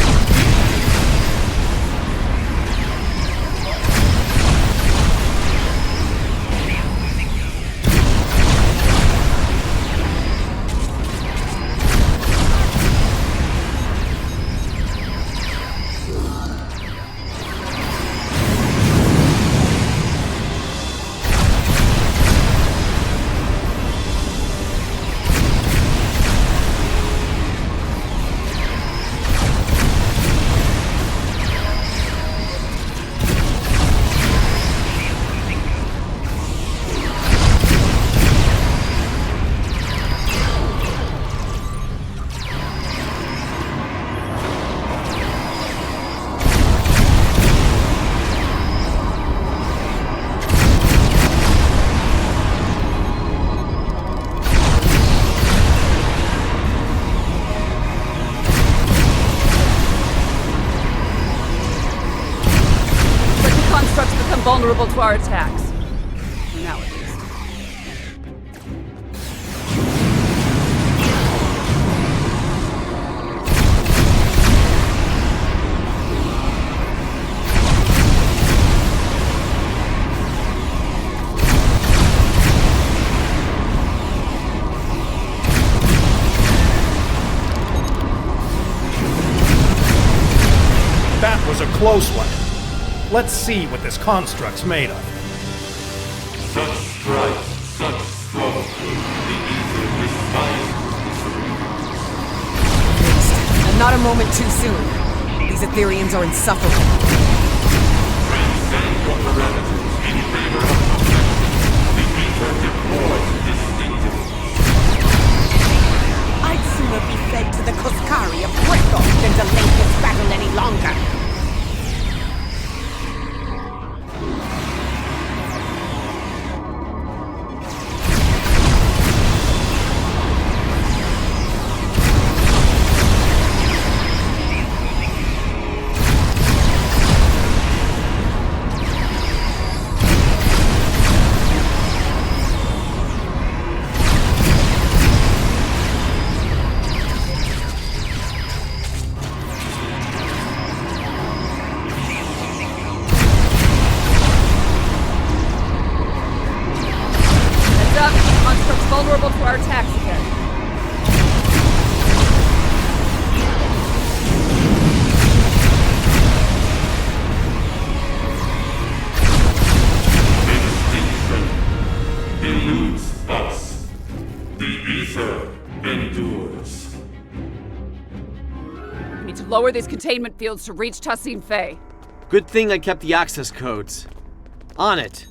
vulnerable to our attacks. For now, at least. That was a close one. Let's see what this construct's made of. Such strife, such slow, the ether despises. And not a moment too soon. These Ethereans are insufferable. Transcend your parameters in favor of protection. The ether deploys distinctively. I'd sooner be fed to the Kuskari of Greco than delay this battle any longer. Vulnerable to our attacks again. Extinction eludes us. The ether endures. We need to lower these containment fields to reach Tassin Fey. Good thing I kept the access codes. On it.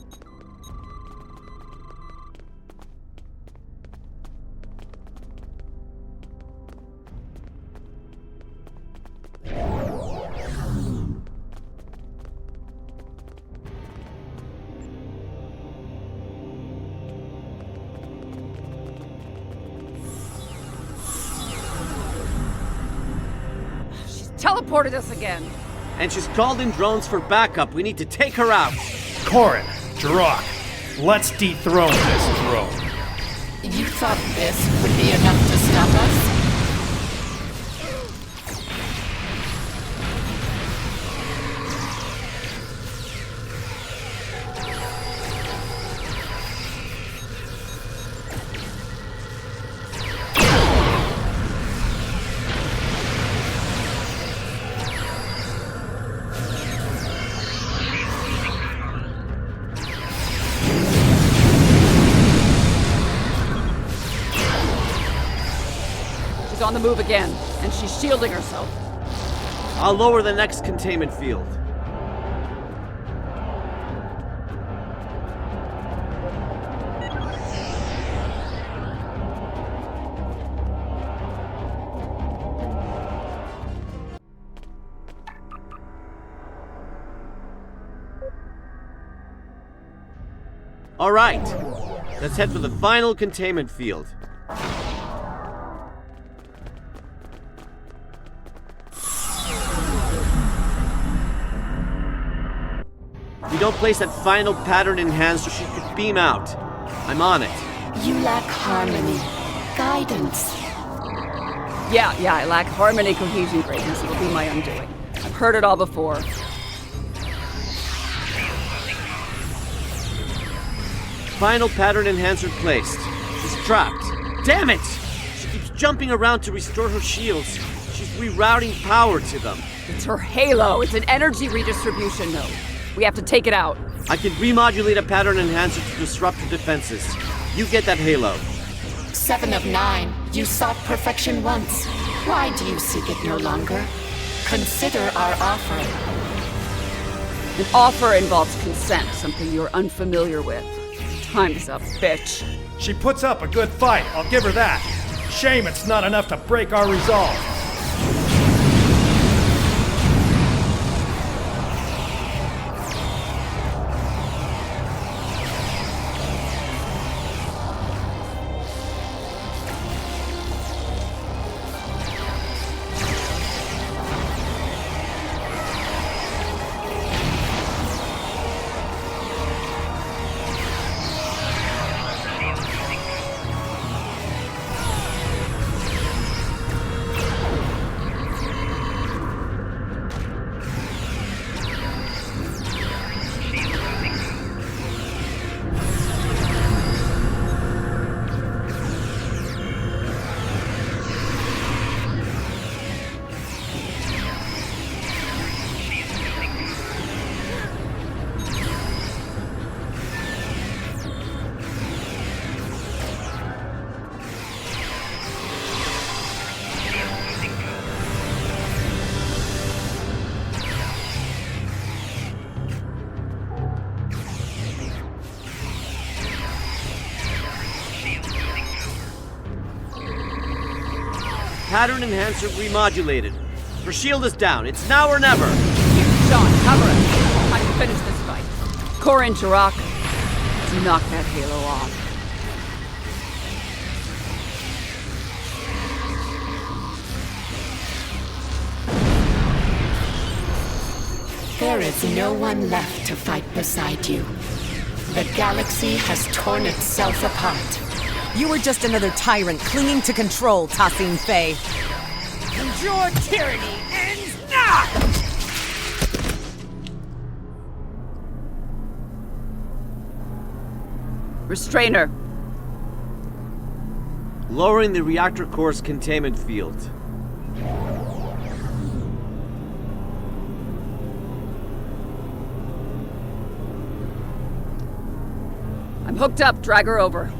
Teleported us again. And she's called in drones for backup. We need to take her out. Corin, Jirok, let's dethrone this drone. You thought this would be enough to stop us? On the move again, and she's shielding herself. I'll lower the next containment field. All right, let's head for the final containment field. If we don't place that final pattern enhancer, she could beam out. I'm on it. You lack harmony, guidance. Yeah, I lack harmony, cohesion, greatness. It'll be my undoing. I've heard it all before. Final pattern enhancer placed. She's trapped. Damn it! She keeps jumping around to restore her shields. She's rerouting power to them. It's her halo. It's an energy redistribution node. We have to take it out. I can remodulate a pattern enhancer to disrupt her defenses. You get that halo. 7 of 9. You sought perfection once. Why do you seek it no longer? Consider our offer. An offer involves consent, something you're unfamiliar with. Time's up, bitch. She puts up a good fight, I'll give her that. Shame it's not enough to break our resolve. Pattern enhancer remodulated. Her shield is down. It's now or never. Sean, cover us. Time to finish this fight. Core into rock. Let's knock that halo off. There is no one left to fight beside you. The galaxy has torn itself apart. You were just another tyrant clinging to control, Tassim Faye. And your tyranny ends now! Restrainer. Lowering the reactor core's containment field. I'm hooked up. Drag her over.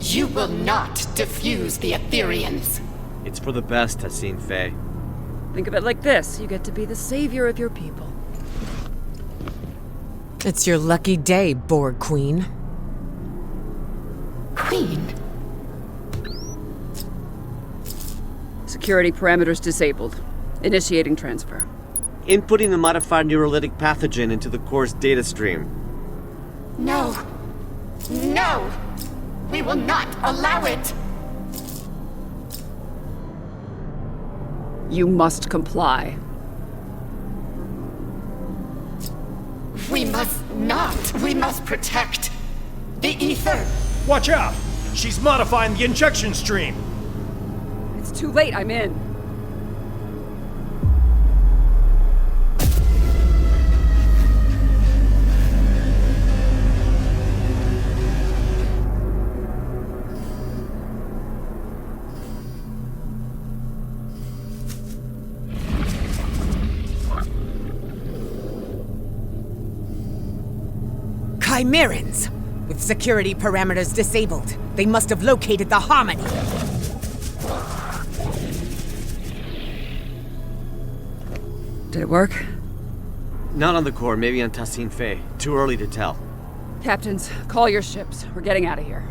You will not defuse the Ethereans. It's for the best, Tassim Faye. Think of it like this. You get to be the savior of your people. It's your lucky day, Borg Queen. Queen? Security parameters disabled. Initiating transfer. Inputting the modified neurolytic pathogen into the core's data stream. No. No! We will not allow it! You must comply. We must not. We must protect the ether. Watch out! She's modifying the injection stream! It's too late. I'm in. Chimerans! With security parameters disabled, they must have located the Harmony. Did it work? Not on the core, maybe on Tassim Faye. Too early to tell. Captains, call your ships. We're getting out of here.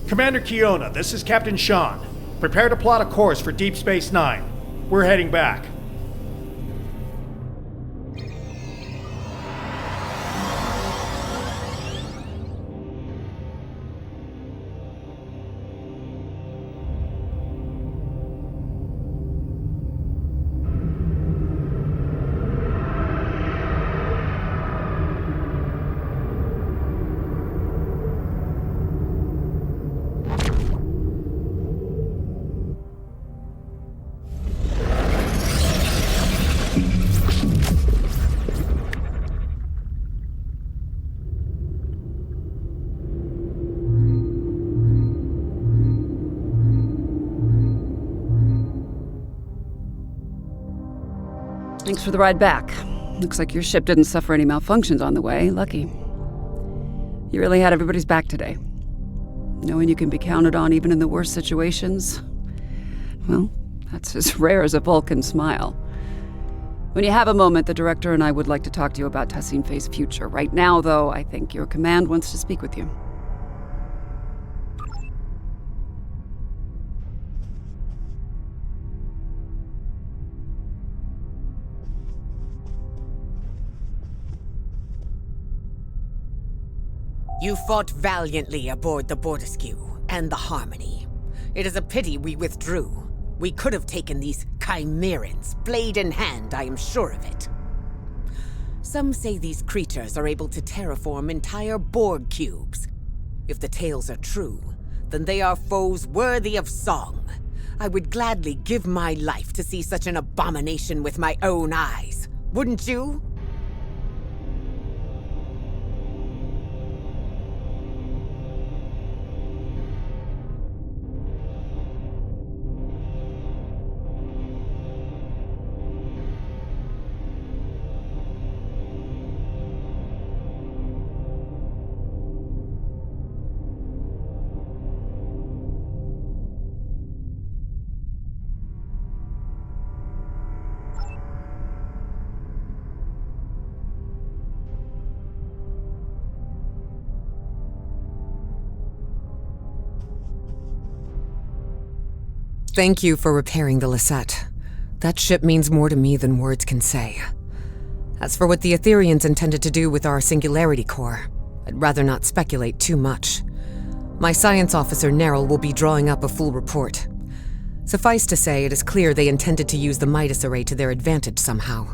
Commander Kiona, this is Captain Sean. Prepare to plot a course for Deep Space Nine. We're heading back. Thanks for the ride back. Looks like your ship didn't suffer any malfunctions on the way. Lucky. You really had everybody's back today. Knowing you can be counted on even in the worst situations, well, that's as rare as a Vulcan smile. When you have a moment, the director and I would like to talk to you about Tassim Faye's future. Right now, though, I think your command wants to speak with you. You fought valiantly aboard the Borderskew and the Harmony. It is a pity we withdrew. We could have taken these Chimerans, blade in hand, I am sure of it. Some say these creatures are able to terraform entire Borg cubes. If the tales are true, then they are foes worthy of song. I would gladly give my life to see such an abomination with my own eyes. Wouldn't you? Thank you for repairing the Lisette. That ship means more to me than words can say. As for what the Ethereans intended to do with our Singularity Core, I'd rather not speculate too much. My science officer, Neril, will be drawing up a full report. Suffice to say, it is clear they intended to use the Midas Array to their advantage somehow.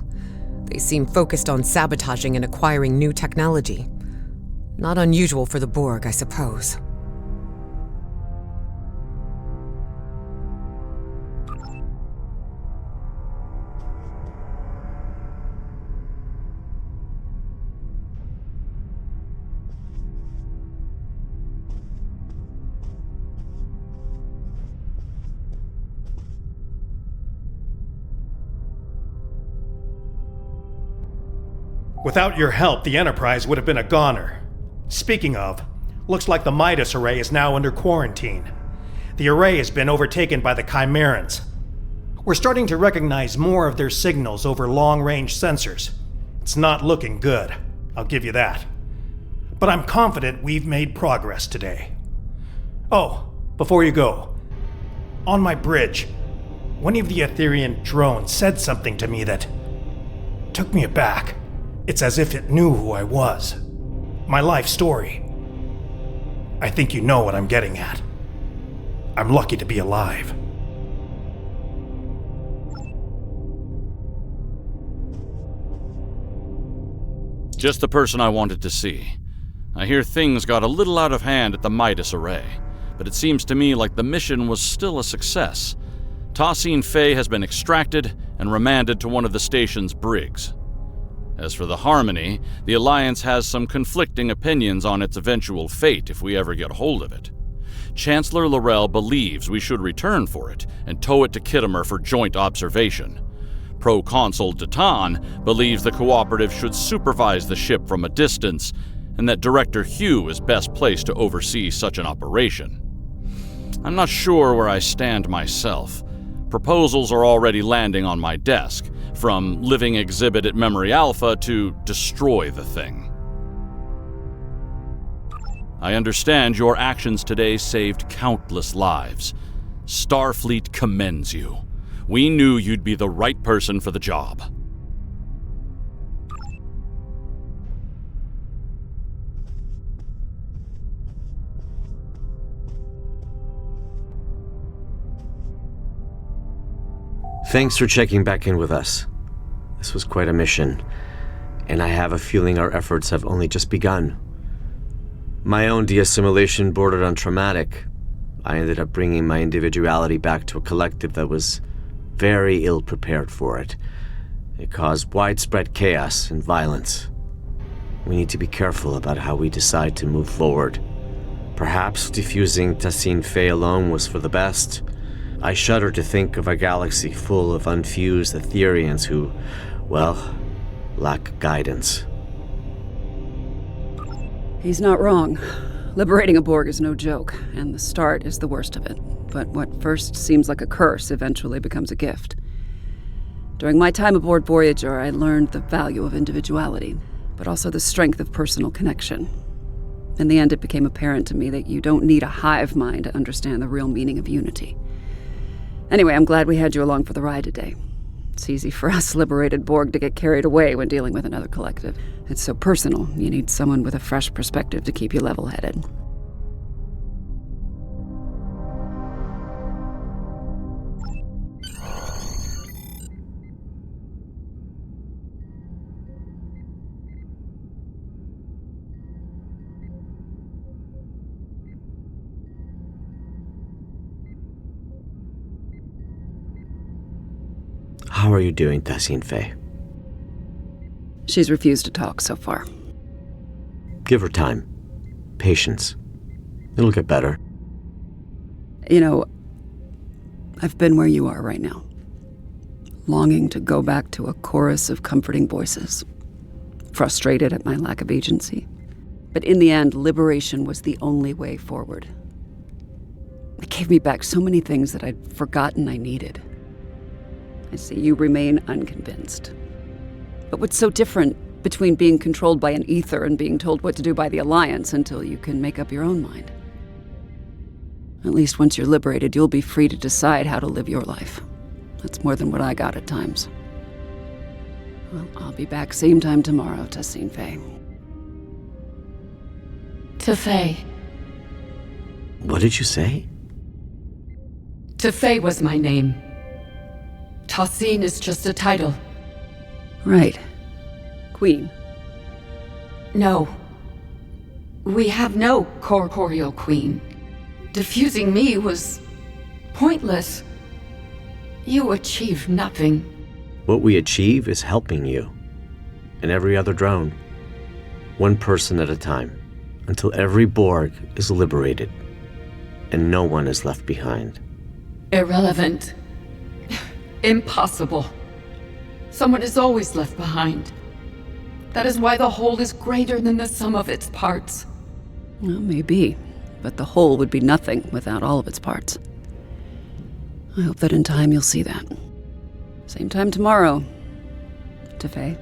They seem focused on sabotaging and acquiring new technology. Not unusual for the Borg, I suppose. Without your help, the Enterprise would have been a goner. Speaking of, looks like the Midas Array is now under quarantine. The array has been overtaken by the Chimerans. We're starting to recognize more of their signals over long-range sensors. It's not looking good, I'll give you that. But I'm confident we've made progress today. Oh, before you go, on my bridge, one of the Etherean drones said something to me that took me aback. It's as if it knew who I was. My life story. I think you know what I'm getting at. I'm lucky to be alive. Just the person I wanted to see. I hear things got a little out of hand at the Midas Array, but it seems to me like the mission was still a success. Tassine Fey has been extracted and remanded to one of the station's brigs. As for the Harmony, the Alliance has some conflicting opinions on its eventual fate if we ever get hold of it. Chancellor Laurel believes we should return for it and tow it to Khitomer for joint observation. Proconsul Datan believes the Cooperative should supervise the ship from a distance, and that Director Hugh is best placed to oversee such an operation. I'm not sure where I stand myself. Proposals are already landing on my desk, from living exhibit at Memory Alpha to destroy the thing. I understand your actions today saved countless lives. Starfleet commends you. We knew you'd be the right person for the job. Thanks for checking back in with us. This was quite a mission, and I have a feeling our efforts have only just begun. My own de-assimilation bordered on traumatic. I ended up bringing my individuality back to a collective that was very ill-prepared for it. It caused widespread chaos and violence. We need to be careful about how we decide to move forward. Perhaps defusing Tassine Fey alone was for the best. I shudder to think of a galaxy full of unfused Ethereans who, well, lack guidance. He's not wrong. Liberating a Borg is no joke, and the start is the worst of it. But what first seems like a curse eventually becomes a gift. During my time aboard Voyager, I learned the value of individuality, but also the strength of personal connection. In the end, it became apparent to me that you don't need a hive mind to understand the real meaning of unity. Anyway, I'm glad we had you along for the ride today. It's easy for us liberated Borg to get carried away when dealing with another collective. It's so personal, you need someone with a fresh perspective to keep you level-headed. How are you doing, Tassine Fey? She's refused to talk so far. Give her time. Patience. It'll get better. You know, I've been where you are right now. Longing to go back to a chorus of comforting voices. Frustrated at my lack of agency. But in the end, liberation was the only way forward. It gave me back so many things that I'd forgotten I needed. I see you remain unconvinced. But what's so different between being controlled by an ether and being told what to do by the Alliance until you can make up your own mind? At least once you're liberated, you'll be free to decide how to live your life. That's more than what I got at times. Well, I'll be back same time tomorrow, Tassine Faye. Tefay. What did you say? Tefay was my name. Tassine is just a title. Right. Queen. No. We have no corporeal queen. Defusing me was pointless. You achieved nothing. What we achieve is helping you. And every other drone. One person at a time. Until every Borg is liberated. And no one is left behind. Irrelevant. Impossible. Someone is always left behind. That is why the whole is greater than the sum of its parts. Well, maybe. But the whole would be nothing without all of its parts. I hope that in time you'll see that. Same time tomorrow, Tefay.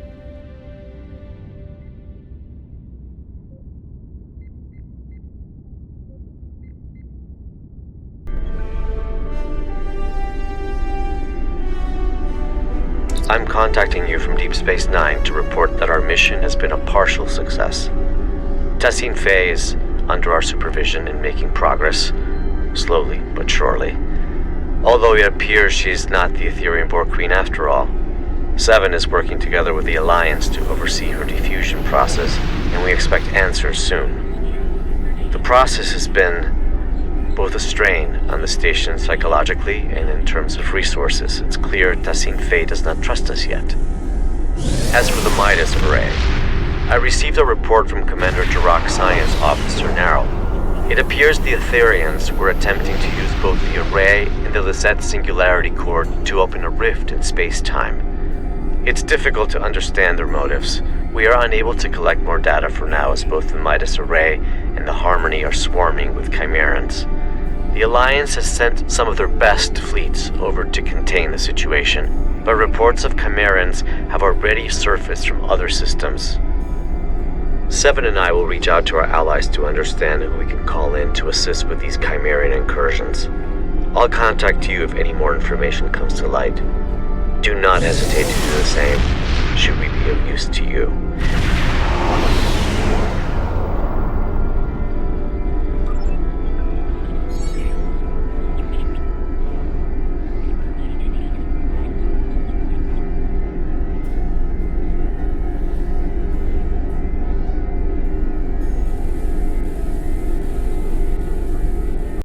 I'm contacting you from Deep Space Nine to report that our mission has been a partial success. Tassine Faye is under our supervision and making progress, slowly but surely. Although it appears she's not the Ethereum Borg Queen after all. Seven is working together with the Alliance to oversee her diffusion process, and we expect answers soon. The process has been both a strain on the station psychologically and in terms of resources. It's clear Tassine Faye does not trust us yet. As for the Midas Array, I received a report from Commander Jirok Science Officer Narrow. It appears the Etherians were attempting to use both the array and the Lisette Singularity Core to open a rift in space-time. It's difficult to understand their motives. We are unable to collect more data for now, as both the Midas Array and the Harmony are swarming with Chimerans. The Alliance has sent some of their best fleets over to contain the situation, but reports of Chimerans have already surfaced from other systems. Seven and I will reach out to our allies to understand who we can call in to assist with these Chimerian incursions. I'll contact you if any more information comes to light. Do not hesitate to do the same, should we be of use to you.